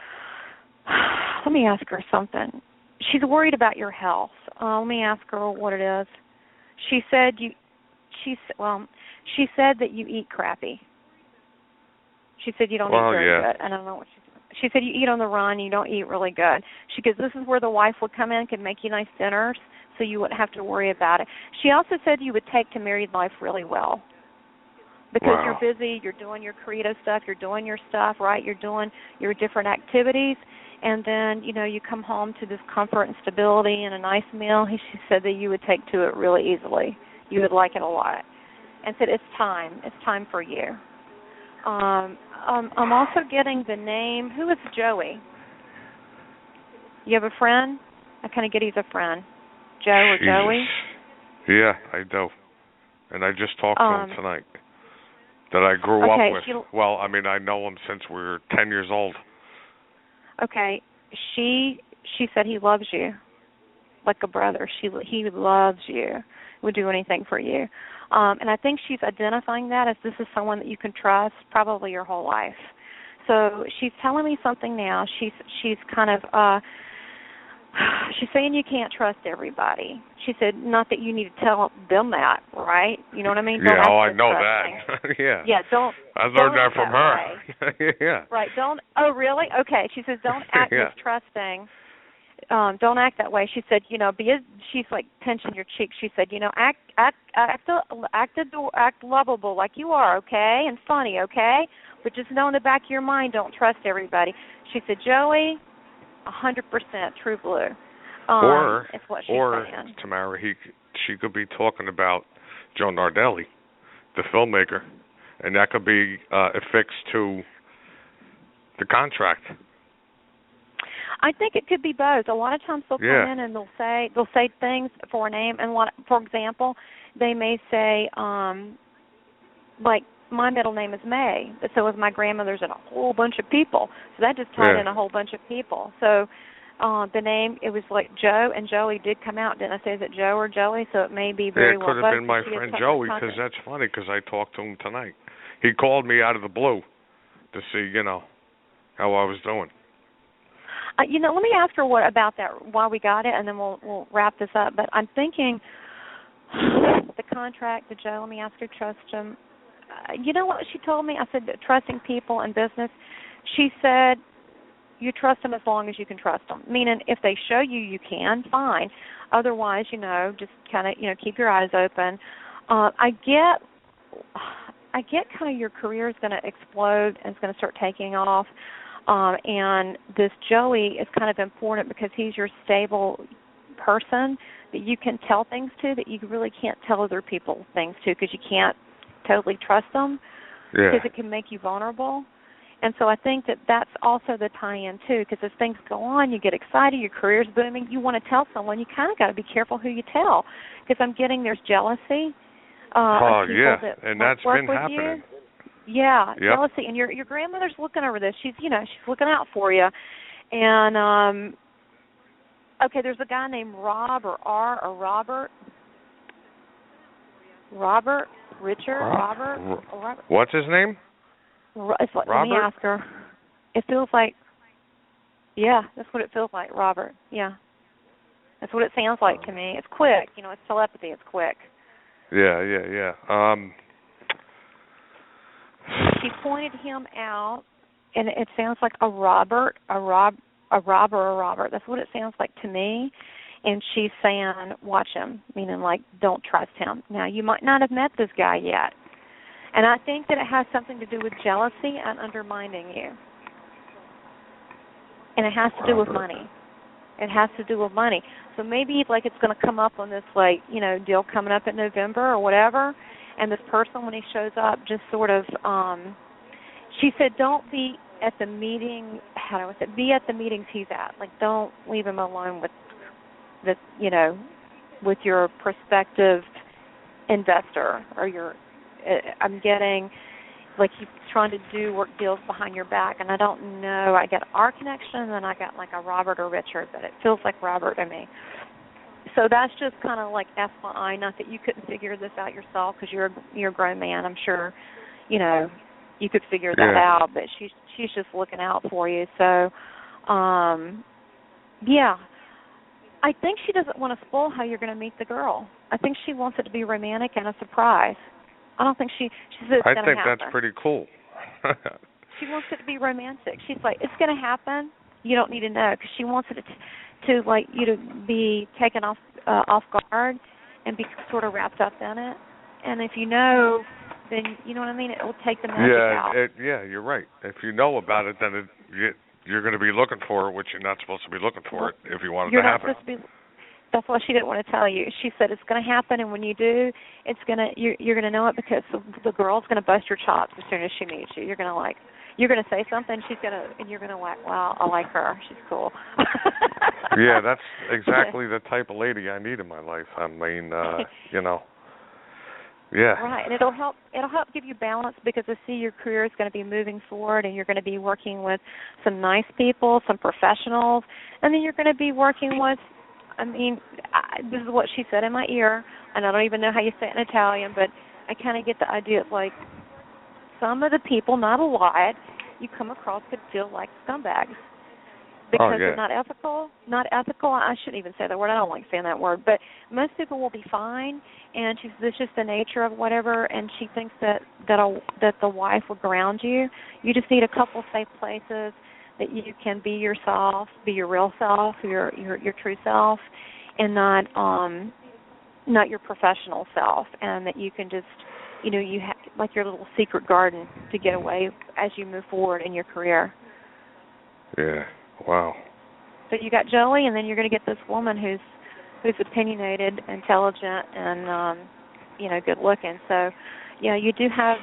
Let me ask her something. She's worried about your health. Let me ask her what it is. She said that you eat crappy. She said you don't eat very good. I don't know what she said. She said you eat on the run, you don't eat really good. She goes, this is where the wife would come in, could make you nice dinners, so you wouldn't have to worry about it. She also said you would take to married life really well. Because you're busy, you're doing your creative stuff, you're doing your stuff, right? You're doing your different activities, and then, you come home to this comfort and stability and a nice meal. She said that you would take to it really easily. You would like it a lot. And said, it's time for you. I'm also getting the name. Who is Joey? You have a friend? I kind of get he's a friend. Joe or Jesus. Joey? Yeah, I do. And I just talked to him tonight. That I grew up with. I know him since we were 10 years old. Okay. She said he loves you like a brother. He loves you. Would do anything for you. And I think she's identifying that as this is someone that you can trust probably your whole life. So she's telling me something now. She's kind of she's saying you can't trust everybody. She said not that you need to tell them that, right? You know what I mean? I know that. Yeah. Yeah, don't. I learned that from her. Yeah. Right. Don't. Oh, really? Okay. She says don't act mistrusting. Don't act that way. She said, she's like pinching your cheek. She said, act lovable like you are, okay, and funny, okay, but just know in the back of your mind, don't trust everybody. She said, Joey, 100% true blue. It's what she's saying. Tamara, she could be talking about Joe Nardelli, the filmmaker, and that could be affixed to the contract. I think it could be both. A lot of times they'll come in and they'll say things for a name, and for example, they may say like my middle name is May, but so is my grandmother's and a whole bunch of people. So that just tied in a whole bunch of people. So the name, it was like Joe, and Joey did come out. Didn't I say is it Joe or Joey? So it may be very well. It could have been my friend Joey, because that's funny, because I talked to him tonight. He called me out of the blue to see, how I was doing. Let me ask her what about that while we got it, and then we'll wrap this up. But I'm thinking the contract to Joe. Let me ask her, trust him. You know what she told me? I said trusting people in business. She said you trust them as long as you can trust them. Meaning, if they show you, you can, fine. Otherwise, just kind of keep your eyes open. I get kind of your career is going to explode and it's going to start taking off. And this Joey is kind of important because he's your stable person that you can tell things to that you really can't tell other people things to, because you can't totally trust them, because it can make you vulnerable. And so I think that's also the tie-in too, because as things go on, you get excited, your career's booming, you want to tell someone, you kind of got to be careful who you tell, because I'm getting there's jealousy. And that's been happening. Jealousy, and your grandmother's looking over this. She's looking out for you. And there's a guy named Rob or R or Robert. Robert. What's his name? Let me ask her. It feels like, that's what it feels like, Robert. Yeah, that's what it sounds like to me. It's quick, it's telepathy. It's quick. Yeah. She pointed him out, and it sounds like a Robert, a robber or a Robert. That's what it sounds like to me. And she's saying, watch him, meaning like don't trust him. Now, you might not have met this guy yet. And I think that it has something to do with jealousy and undermining you. And it has to do with money. So maybe like it's going to come up on this deal coming up in November or whatever. And this person, when he shows up, just sort of, she said, don't be at the meeting, be at the meetings he's at. Like, don't leave him alone with that, you know, with your prospective investor or I'm getting like he's trying to do work deals behind your back, and I don't know. I got our connection, and then I got like a Robert or Richard, but it feels like Robert to me. So that's just kind of like FYI, not that you couldn't figure this out yourself because you're a grown man. I'm sure, you know, you could figure that out, but she's just looking out for you. So, yeah. I think she doesn't want to spoil how you're going to meet the girl. I think she wants it to be romantic and a surprise. I don't think she says it's going to happen. I think that's pretty cool. She wants it to be romantic. She's like, it's going to happen. You don't need to know, because she wants it to like you to be taken off guard and be sort of wrapped up in it. And if you know, then you know what I mean. It will take the magic out. You're right. If you know about it, then you're going to be looking for it, which you're not supposed to be looking for it if you want it to happen. That's why she didn't want to tell you. She said it's going to happen, and when you do, you're going to know it, because the girl's going to bust your chops as soon as she meets you. You're going to say something. And you're going to like, wow, I like her. She's cool. Yeah, that's exactly the type of lady I need in my life. I mean, you know. Yeah. Right, and it'll help give you balance, because I see your career is going to be moving forward, and you're going to be working with some nice people, some professionals, and then you're going to be working with, this is what she said in my ear, and I don't even know how you say it in Italian, but I kind of get the idea of like some of the people, not a lot, you come across could feel like scumbags. Because they're not ethical. I shouldn't even say that word. I don't like saying that word. But most people will be fine, and it's just the nature of whatever. And she thinks that the wife will ground you. You just need a couple safe places that you can be yourself, be your real self, your true self, and not your professional self. And that you can just, you have like your little secret garden to get away as you move forward in your career. Yeah. Wow. So you got Joey, and then you're going to get this woman who's opinionated, intelligent, and good looking. So, yeah, you do have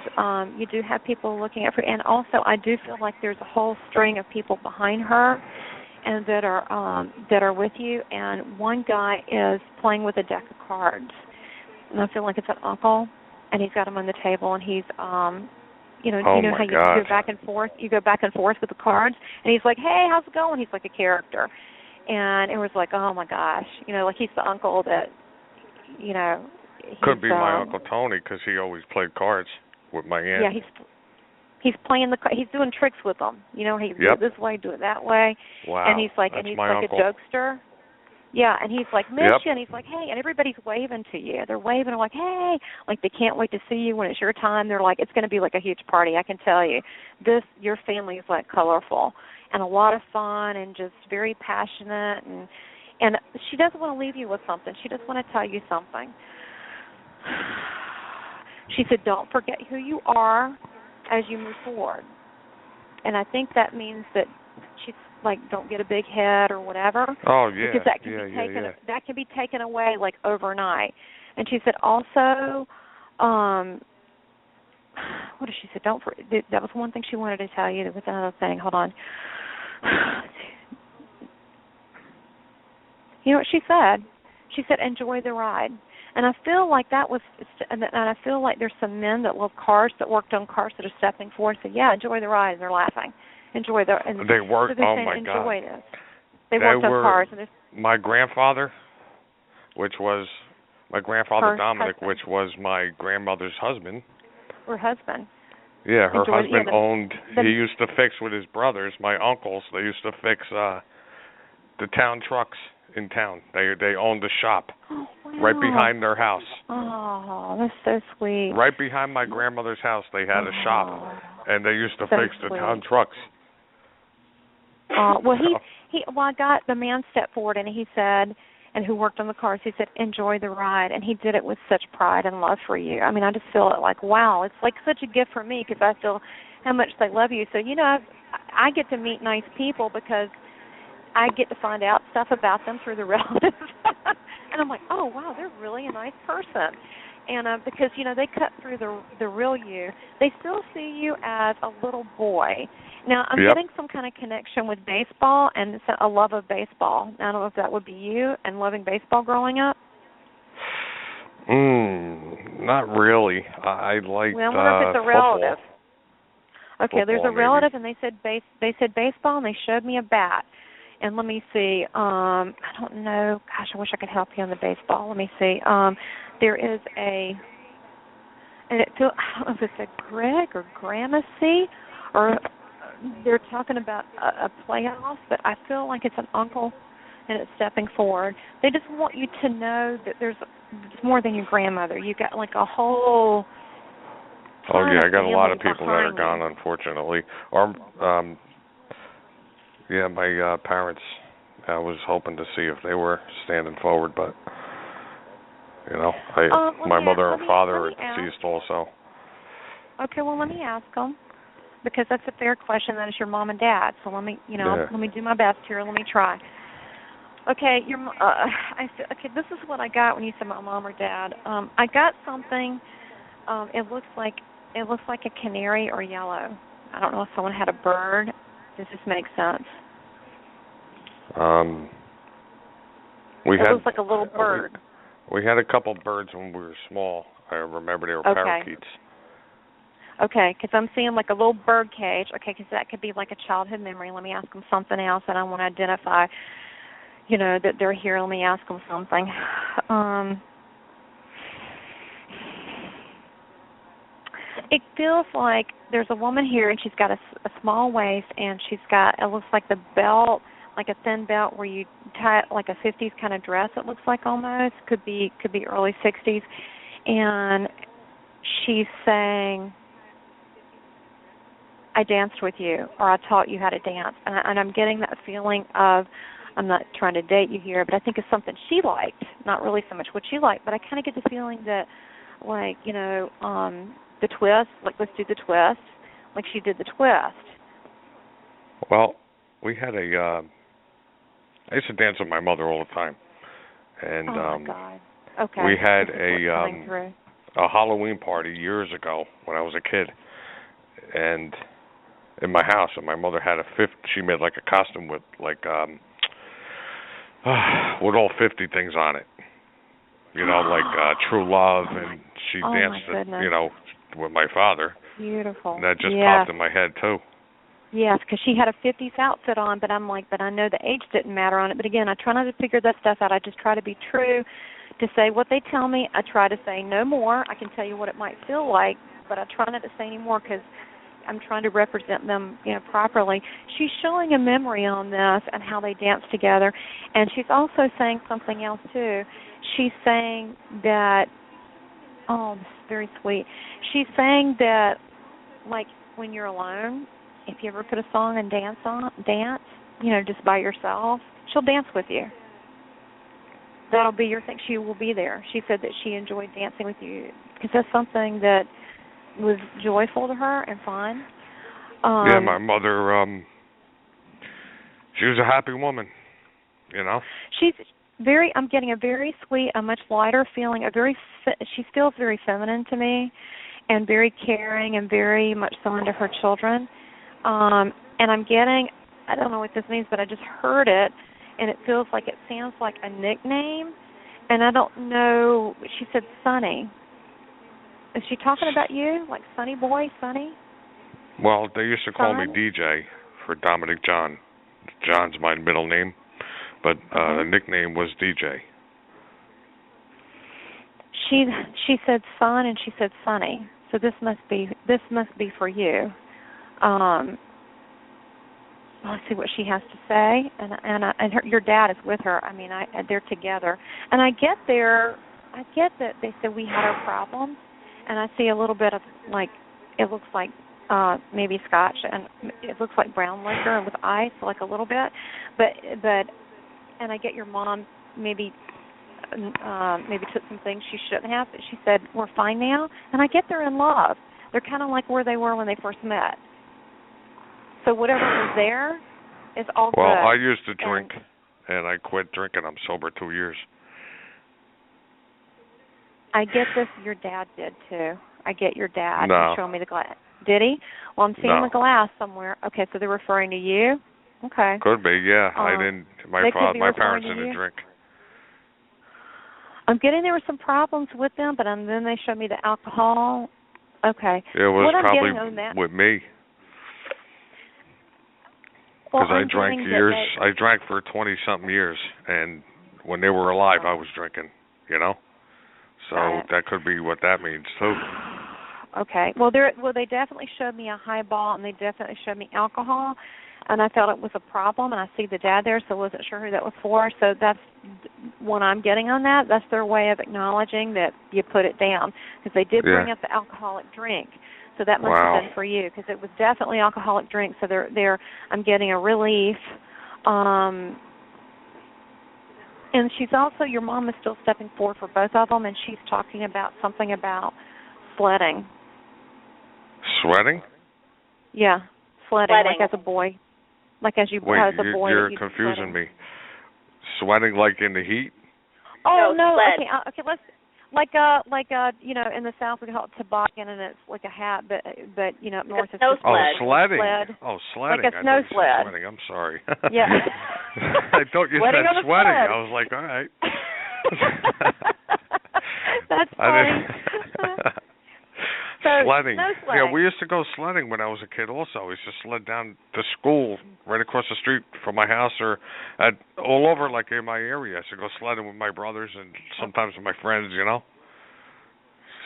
people looking at her, and also I do feel like there's a whole string of people behind her, and that are with you. And one guy is playing with a deck of cards, and I feel like it's an uncle, and he's got them on the table, and he's you know how you go back and forth. You go back and forth with the cards, and he's like, "Hey, how's it going?" He's like a character, and it was like, "Oh my gosh," like he's the uncle that, could be my Uncle Tony, because he always played cards with my aunt. Yeah, he's playing he's doing tricks with them. He do it this way, do it that way. Wow, and he's like uncle. A jokester. Yeah, and he's like, miss you, and he's like, hey, and everybody's waving to you. They're waving, like, hey, like they can't wait to see you when it's your time. They're like, it's going to be like a huge party, I can tell you. Your family is like colorful and a lot of fun and just very passionate, and she doesn't want to leave you with something. She just want to tell you something. She said, don't forget who you are as you move forward. And I think that means that she's like, don't get a big head or whatever. Oh, yeah. Because that can be taken away like overnight. And she said also, what did she say? That was one thing she wanted to tell you. There was another thing. Hold on. You know what she said? She said, enjoy the ride. And I feel like and I feel like there's some men that love cars, that worked on cars, that are stepping forward and say, yeah, enjoy the ride, and they're laughing. Enjoy the. And they worked. So oh my enjoy God! This. They worked on cars. And my grandfather, which was my grandfather Dominic, husband. which was my grandmother's husband. Her husband. Yeah, her husband owned. He used to fix with his brothers, my uncles. They used to fix the town trucks in town. They owned a shop right behind their house. Oh, that's so sweet. Right behind my grandmother's house, they had a shop, and they used to fix the town trucks. Well, the man stepped forward and he said, and who worked on the cars, he said, enjoy the ride, and he did it with such pride and love for you. I mean, I just feel it like, wow, it's like such a gift for me, because I feel how much they love you. So, I get to meet nice people because I get to find out stuff about them through the relatives. And I'm like, oh, wow, they're really a nice person. And because they cut through the real you, they still see you as a little boy. Now I'm getting some kind of connection with baseball and a love of baseball. I don't know if that would be you and loving baseball growing up. Not really. I liked well, I wonder if it's a football. relative. Okay, Football, there's a maybe. relative, and they said baseball, and they showed me a bat. And let me see. I don't know. Gosh, I wish I could help you on the baseball. Let me see. There is a, and I don't know if it's a Greg or Gramercy, or they're talking about a playoff, but I feel like it's an uncle, and it's stepping forward. They just want you to know that there's more than your grandmother. You got like a whole. Oh yeah, I got a lot of people that are you. gone, unfortunately. Or, yeah, my parents. I was hoping to see if they were standing forward, but my mother and father are deceased also. Okay, well let me ask them because that's a fair question. That is your mom and dad. So let me, let me do my best here. Let me try. Okay, okay, this is what I got when you said my mom or dad. I got something. It looks like a canary or yellow. I don't know if someone had a bird. Does this make sense? It looks like a little bird. We had a couple birds when we were small. I remember they were parakeets. Okay, because I'm seeing like a little bird cage. Okay, because that could be like a childhood memory. Let me ask them something else, and I want to identify, that they're here. Let me ask them something. It feels like there's a woman here, and she's got a small waist, and she's got, it looks like the belt, like a thin belt where you tie it like a 50s kind of dress, it looks like almost. Could be early 60s. And she's saying, I danced with you, or I taught you how to dance. And I'm getting that feeling of, I'm not trying to date you here, but I think it's something she liked, not really so much what she liked, but I kind of get the feeling that, like, the twist, like let's do the twist, like she did the twist. Well, we had I used to dance with my mother all the time, and oh my God. Okay. We had a Halloween party years ago when I was a kid, and in my house, and my mother had she made like a costume with like with all 50 things on it, like True Love, and she danced, with my father. Beautiful. And that just popped in my head too. Yes, because she had a 50s outfit on, but I'm like, but I know the age didn't matter on it. But again, I try not to figure that stuff out. I just try to be true, to say what they tell me. I try to say no more. I can tell you what it might feel like, but I try not to say any more because I'm trying to represent them, properly. She's showing a memory on this and how they dance together, and she's also saying something else too. She's saying that, oh, this is very sweet. She's saying that, like, when you're alone, if you ever put a song and dance, just by yourself, she'll dance with you. That'll be your thing. She will be there. She said that she enjoyed dancing with you because that's something that was joyful to her and fun. Yeah, my mother, she was a happy woman, She's very, I'm getting a very sweet, a much lighter feeling, she feels very feminine to me and very caring and very much so into her children. And I'm getting, I don't know what this means, but I just heard it, and it feels like it sounds like a nickname, and I don't know, she said Sonny. Is she talking about you, like Sonny Boy, Sonny? Well, they used to call me DJ for Dominic John. John's my middle name, but the nickname was DJ. She said son and she said Sonny. So this must be for you. Let's see what she has to say, and your dad is with her. I mean, they're together, and I get that they said we had our problems, and I see a little bit of like, it looks like maybe scotch, and it looks like brown liquor with ice, like a little bit, but and I get your mom maybe took some things she shouldn't have, but she said we're fine now, and I get they're in love. They're kind of like where they were when they first met. So whatever was there is all good. Well, I used to drink, and I quit drinking. I'm sober 2 years. I get this. Your dad did too. I get your dad. No. He showed me the glass. Did he? Well, I'm seeing No. the glass somewhere. Okay, so they're referring to you. Okay. Could be, yeah. I didn't. My parents didn't drink. I'm getting there were some problems with them, but then they showed me the alcohol. Okay. It was what probably I'm getting on that, with me. Well, Because I drank years. I drank for 20-something years, and when they were alive, I was drinking. You know, so that could be what that means too. Okay. Well, they definitely showed me a highball, and they definitely showed me alcohol, and I felt it was a problem. And I see the dad there, so I wasn't sure who that was for. So that's what I'm getting on that. That's their way of acknowledging that you put it down, because they did bring up the alcoholic drink. So that must have been for you, because it was definitely alcoholic drink. So I'm getting a relief. And she's also, your mom is still stepping forward for both of them, and she's talking about something about sledding. Sweating? Yeah, sledding. Like as a boy. Like as a boy. You're confusing me. Sweating like in the heat? Oh, no. Sled. Okay, let's, you know, in the South we call it toboggan, and it's like a hat, but you know, up north it's just sledding. Sled. Oh, sledding. Like a snow sled. Sweating. I'm sorry. Yeah. I thought you said sweating. Sled. I was like, all right. That's funny. Sledding. No sledding. Yeah, we used to go sledding when I was a kid also. We used to sled down to school right across the street from my house, or all over like in my area. I used to go sledding with my brothers and sometimes with my friends, you know.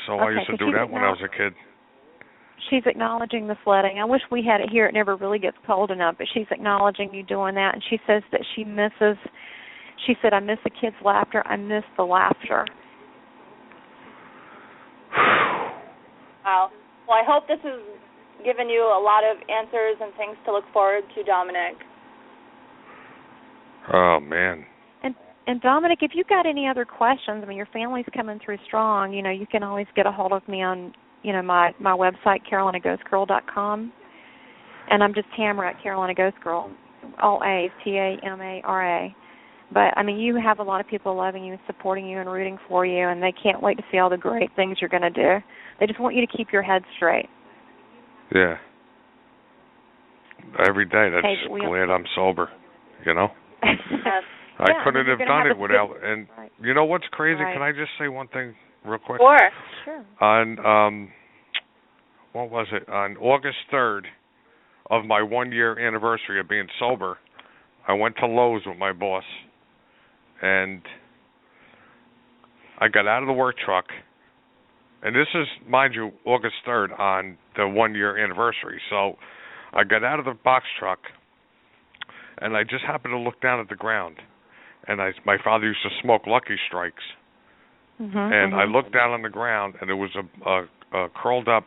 So I used to do that when I was a kid. She's acknowledging the sledding. I wish we had it here. It never really gets cold enough, but she's acknowledging you doing that. And she says that she said, I miss the kids' laughter. I miss the laughter. Wow. Well, I hope this has given you a lot of answers and things to look forward to, Dominic. Oh, man. And Dominic, if you've got any other questions, I mean, your family's coming through strong, you know, you can always get a hold of me on, you know, my website, CarolinaGhostGirl.com. And I'm just Tamara at Carolina Ghost Girl, all A's, Tamara. But, I mean, you have a lot of people loving you and supporting you and rooting for you, and they can't wait to see all the great things you're going to do. They just want you to keep your head straight. Yeah. Every day, that's glad I'm sober, you know? I couldn't have done it without, and you know what's crazy? Can I just say one thing real quick? Sure. On, what was it? On August 3rd of my 1-year anniversary of being sober, I went to Lowe's with my boss, and I got out of the work truck, and this is, mind you, August 3rd on the 1-year anniversary. So I got out of the box truck, and I just happened to look down at the ground. And my father used to smoke Lucky Strikes. I looked down on the ground, and there was a curled up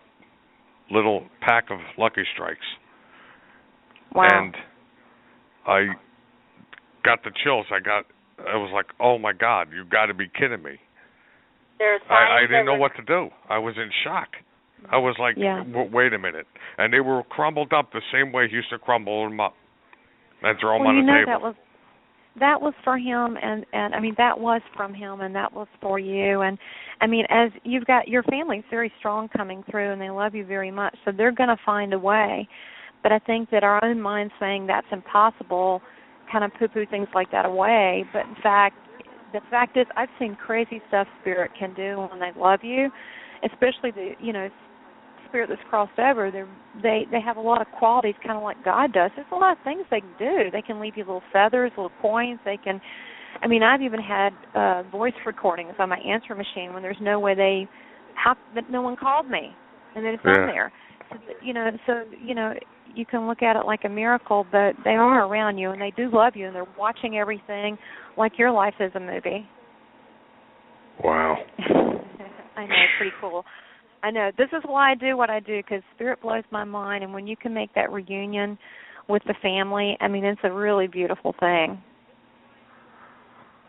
little pack of Lucky Strikes. Wow. And I got the chills. I was like, oh, my God, you got to be kidding me. I didn't know what to do. I was in shock. I was like, wait a minute. And they were crumbled up the same way he used to crumble them up and throw them on the table. That was for him, and I mean, that was from him, and that was for you. And, I mean, as you've got, your family's very strong coming through, and they love you very much, so they're going to find a way. But I think that our own mind saying that's impossible kind of poo-poo things like that away. But, in fact, the fact is I've seen crazy stuff Spirit can do when they love you, especially the, you know, Spirit that's crossed over. They have a lot of qualities kind of like God does. There's a lot of things they can do. They can leave you little feathers, little coins. They can, I mean, I've even had voice recordings on my answer machine when there's no way that no one called me, and then it's on there. So, you can look at it like a miracle, but they are around you, and they do love you, and they're watching everything like your life is a movie. Wow. I know, it's pretty cool. I know. This is why I do what I do, because Spirit blows my mind, and when you can make that reunion with the family, I mean, it's a really beautiful thing.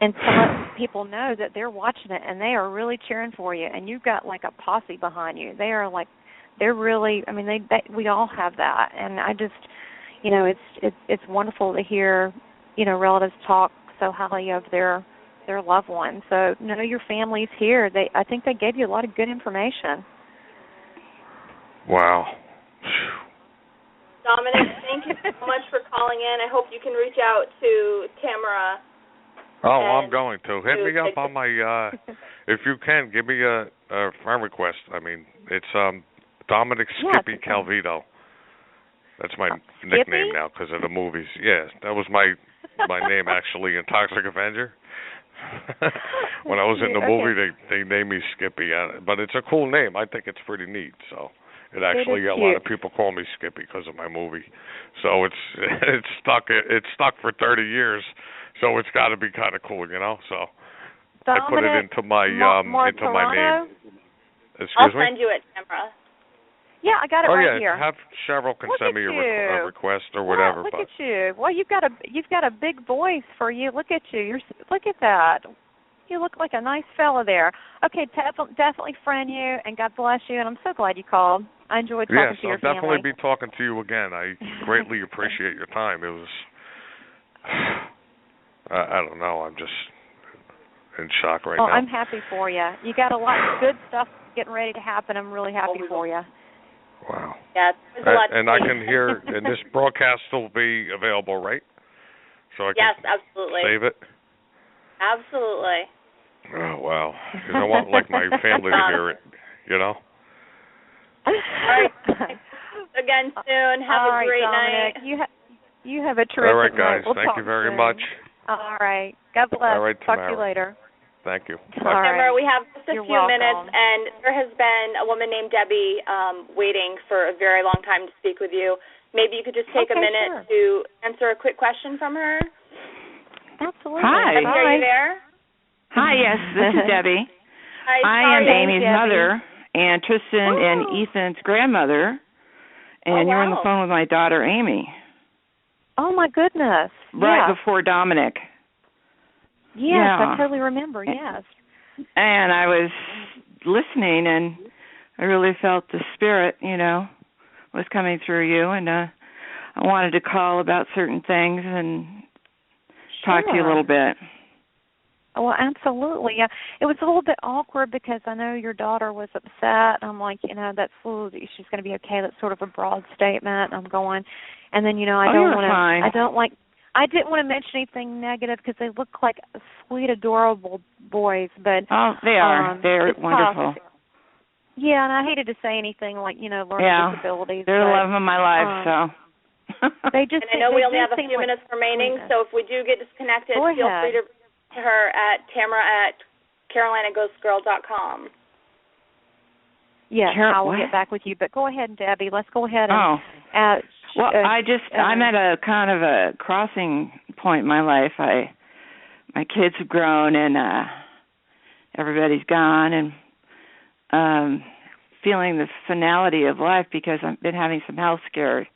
And to let people know that they're watching it, and they are really cheering for you, and you've got like a posse behind you. They're really, I mean, we all have that, and I just, it's wonderful to hear, relatives talk so highly of their their loved one. So know your family's here. I think they gave you a lot of good information. Wow. Dominic, thank you so much for calling in. I hope you can reach out to Tamara. Oh, I'm going to. Hit me up on my, if you can, give me a friend request. I mean, it's Dominic Skippy Calvito. That's my nickname now because of the movies. Yeah, that was my name actually in Toxic Avenger. When I was in the movie, they named me Skippy, but it's a cool name. I think it's pretty neat. So it actually a lot of people call me Skippy because of my movie. So it's stuck. It's stuck for 30 years. So it's got to be kind of cool, you know. So Dominic, I put it into my name. Excuse I'll me? send you it, Tamara. Yeah, I got it right here. Have Cheryl can send me a request or whatever. Look at you. Well, you've got a big voice for you. Look at you. Look at that. You look like a nice fella there. Okay, definitely friend you, and God bless you. And I'm so glad you called. I enjoyed talking to your family. Yes, I'll definitely be talking to you again. I greatly appreciate your time. It was, I don't know. I'm just in shock right now. I'm happy for you. You got a lot of good stuff getting ready to happen. I'm really happy for you. Wow. Yeah, there's a lot and I can hear, and this broadcast will be available, right? So I can absolutely. Save it? Absolutely. Oh, wow. Because I want, my family to hear it, you know? All right. Again soon. Have a great Dominic. night. You have a terrific night. All right, guys. We'll Thank you very much. All right. God bless. All right, Talk to you later. Thank you. Tamara, we have just a few welcome. minutes, and there has been a woman named Debbie waiting for a very long time to speak with you. Maybe you could just take a minute to answer a quick question from her. Absolutely. Hi. Debbie, are you there? Hi, yes, this is Debbie. Hi, I am Amy's Debbie. mother and Tristan and Ethan's grandmother, and you're on the phone with my daughter, Amy. Oh, my goodness. Right before Dominic. Yes, I totally remember, yes. And I was listening, and I really felt the spirit, was coming through you, and I wanted to call about certain things and talk to you a little bit. Well, absolutely. Yeah. It was a little bit awkward because I know your daughter was upset. I'm like, that's she's going to be okay. That's sort of a broad statement. I'm going, and then I didn't want to mention anything negative because they look like sweet, adorable boys. But they are. They're wonderful. Yeah, and I hated to say anything like learning disabilities. They're the love of my life. So they just. And I know we only have a few minutes remaining, so if we do get disconnected, feel free to her at Tamara@CarolinaGhostGirl.com. Yes, I will get back with you. But go ahead, Debbie. Let's go ahead and. I'm at a kind of a crossing point in my life. My kids have grown and everybody's gone, and feeling the finality of life because I've been having some health scares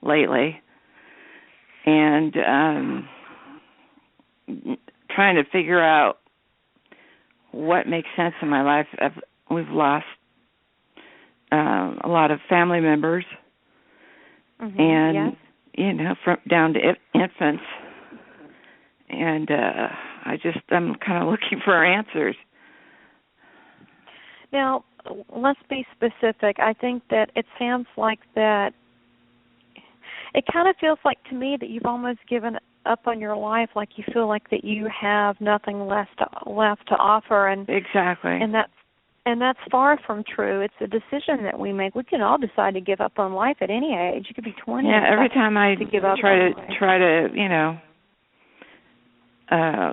lately, and trying to figure out what makes sense in my life. We've lost a lot of family members, and from down to infants, and I'm kind of looking for answers. Now, let's be specific. I think that it sounds like that. It kind of feels like to me that you've almost given up on your life, like you feel like that you have nothing left to offer, and exactly, and that's far from true. It's a decision that we make. We can all decide to give up on life at any age. You could be 20. Yeah, every time I try to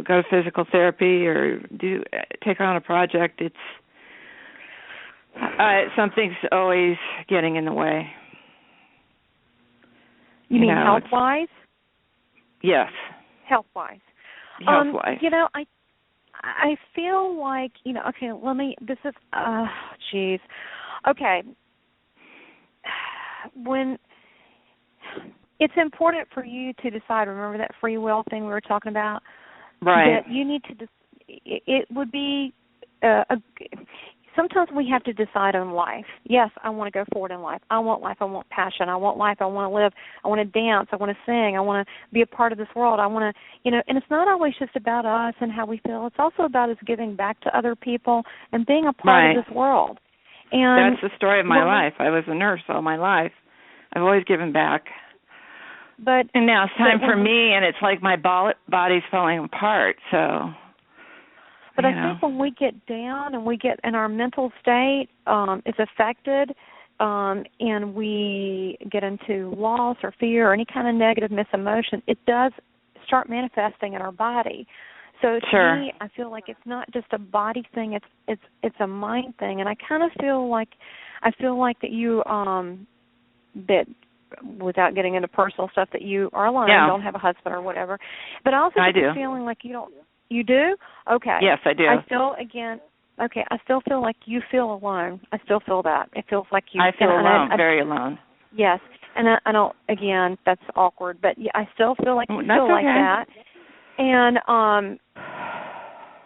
go to physical therapy or take on a project, it's something's always getting in the way. You mean health-wise? Yes. Health-wise. Health-wise. I feel like, okay, okay. When it's important for you to decide, remember that free will thing we were talking about? Right. That you need to, it would be, sometimes we have to decide on life. Yes, I want to go forward in life. I want life. I want passion. I want life. I want to live. I want to dance. I want to sing. I want to be a part of this world. I want to, and it's not always just about us and how we feel. It's also about us giving back to other people and being a part of this world. And that's the story of my life. I was a nurse all my life. I've always given back. And now it's time for me, and it's like my body's falling apart, so... But I think when we get down and we get in our mental state is affected and we get into loss or fear or any kind of negative misemotion, it does start manifesting in our body. So to me, I feel like it's not just a body thing; it's a mind thing. And I kind of feel like that you that without getting into personal stuff that you are alone, don't have a husband or whatever. But I also get the feeling like you don't. You do? Okay. Yes, I do. I still feel like you feel alone. I still feel that. It feels like you... I feel alone, very alone. Yes. And I don't, again, that's awkward, but I still feel like you feel like that. And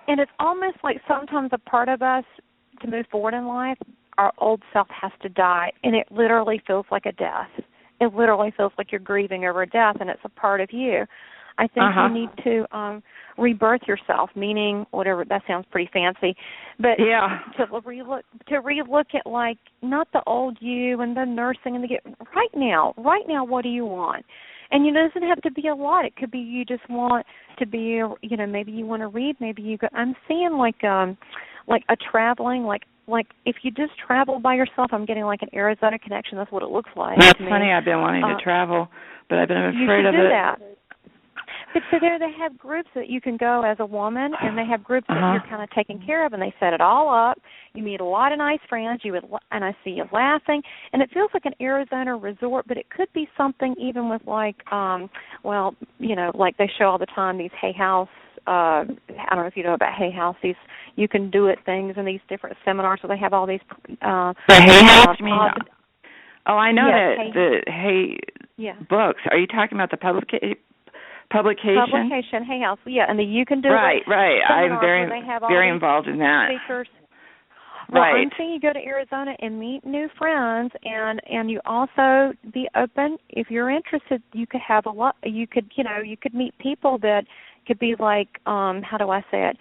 it's almost like sometimes a part of us, to move forward in life, our old self has to die, and it literally feels like a death. It literally feels like you're grieving over a death, and it's a part of you. I think you need to rebirth yourself, meaning whatever, that sounds pretty fancy, but to relook at like not the old you and the nursing and right now what do you want? And it doesn't have to be a lot. It could be you just want to be, maybe you want to read, maybe you go. I'm seeing like a traveling, like if you just travel by yourself. I'm getting like an Arizona connection. That's what it looks like. That's funny. I've been wanting to travel, but I've been afraid of it. You should do that. But so there they have groups that you can go as a woman, and they have groups that you're kind of taking care of, and they set it all up. You meet a lot of nice friends, and I see you laughing, and it feels like an Arizona resort, but it could be something even with like, like they show all the time these Hay House. I don't know if you know about Hay House. These you can do it things in these different seminars, so they have all these. The Hay House, you mean? Oh, I know the Hay books. Are you talking about the publication, Hay House, and you can do right. I'm very involved in that. Speakers. Well, I'm saying you go to Arizona and meet new friends, and you also be open. If you're interested, you could have a lot. You could meet people that could be like, how do I say it?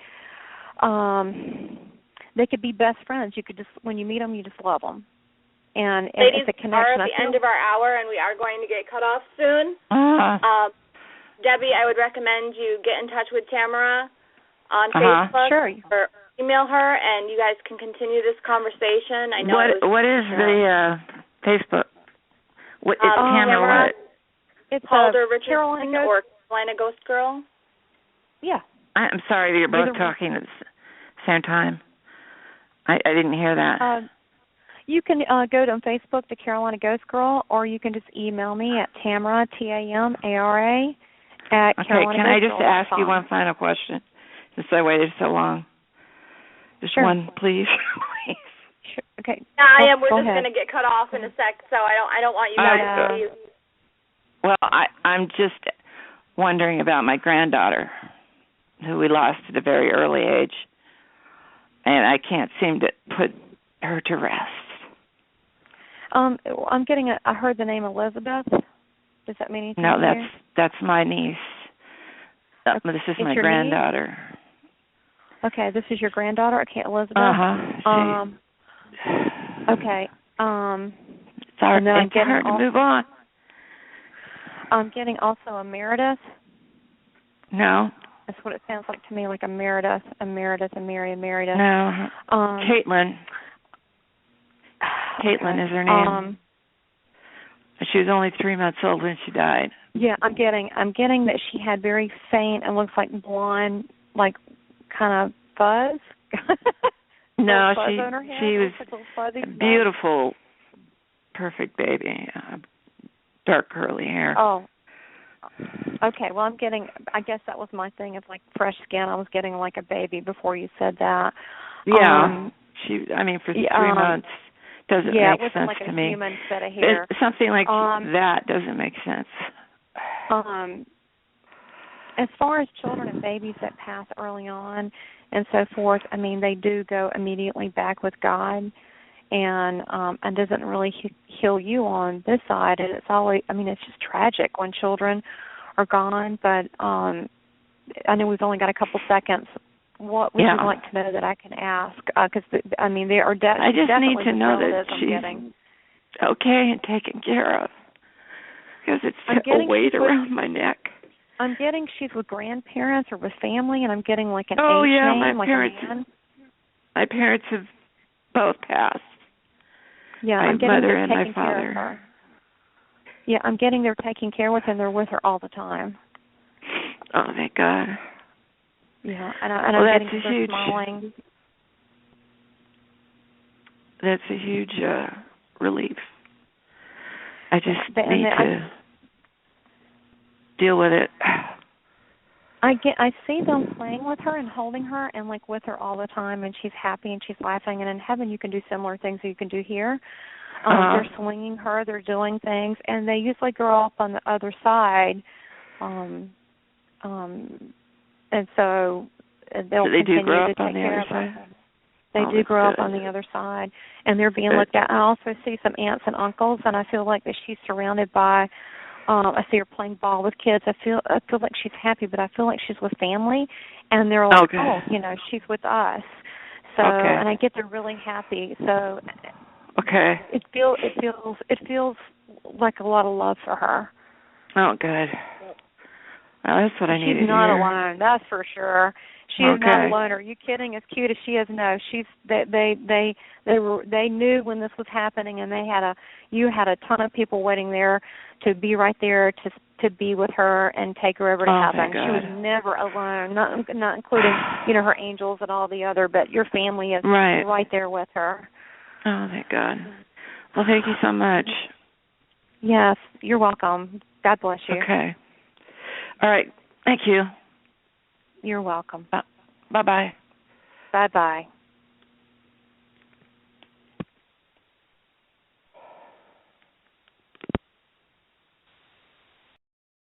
They could be best friends. You could just when you meet them, you just love them. And ladies, it's a connection. Are at the end of our hour, and we are going to get cut off soon. Debbie, I would recommend you get in touch with Tamara on Facebook or email her, and you guys can continue this conversation. I know. What is the Facebook? What is Tamara? What? It's Calder Richardson or Carolina Ghost Girl. Yeah. I'm sorry, you're both talking at the same time. I didn't hear that. You can go to Facebook to Carolina Ghost Girl, or you can just email me at Tamara, Tamara. Okay, can I just ask you one final question? Since I waited so long. Just one, please. Sure. Okay. Yeah, I am. We're just going to get cut off in a sec, so I don't want you guys to leave. Well, I'm just wondering about my granddaughter, who we lost at a very early age, and I can't seem to put her to rest. I'm getting I heard the name Elizabeth. Does that mean anything? No, that's my niece. This is my granddaughter. Niece? Okay, this is your granddaughter. Okay, Elizabeth. Okay. It's hard to move on. I'm getting also a Meredith. No. That's what it sounds like to me, like a Meredith, a Meredith. No. Caitlin. Caitlin is her name. She was only 3 months old when she died. Yeah, I'm getting that she had very faint and looks like blonde, like kind of fuzz. No, fuzz she was a beautiful, perfect baby. Dark curly hair. Oh. Okay, well I guess that was my thing of like fresh skin. I was getting like a baby before you said that. Yeah. For 3 months. Doesn't make sense like to a me. Human set of hair. Something like that doesn't make sense. as far as children and babies that pass early on and so forth, I mean, they do go immediately back with God, and doesn't really heal you on this side. And it's always, I mean, it's just tragic when children are gone. But I know we've only got a couple seconds. What would you like to know that I can ask? Because I mean, they are I just definitely need to know that she's okay and taken care of, because it's a weight around my neck. I'm getting she's with grandparents or with family, and I'm getting like an age name, my like parents. a man. My parents have both passed. Yeah, my I'm getting mother they're and taking my father. Care of her. Yeah, I'm getting they're taking care of her, and they're with her all the time. Oh, thank God. Yeah, and I'm getting her smiling. That's a huge relief. I just need to deal with it. I see them playing with her and holding her and like with her all the time, and she's happy and she's laughing. And in heaven, you can do similar things that you can do here. They're swinging her, they're doing things, and they usually grow up on the other side. And so they'll continue to take care of her. They do grow up on the other side, and they're being looked at. I also see some aunts and uncles, and I feel like that she's surrounded by. I see her playing ball with kids. I feel like she's happy, but I feel like she's with family, and they're like, oh, you know, she's with us. So, and I get they're really happy. So, it feels like a lot of love for her. Oh, good. Well, that's what I needed to hear. She's not alone, that's for sure. She is not alone. Are you kidding? As cute as she is, no. They knew when this was happening, and you had a ton of people waiting there to be right there to be with her and take her over to heaven. She was never alone, not including her angels and all the other, but your family is right there with her. Oh, thank God. Well, thank you so much. Yes, you're welcome. God bless you. Okay. All right. Thank you. You're welcome. Bye-bye. Bye-bye.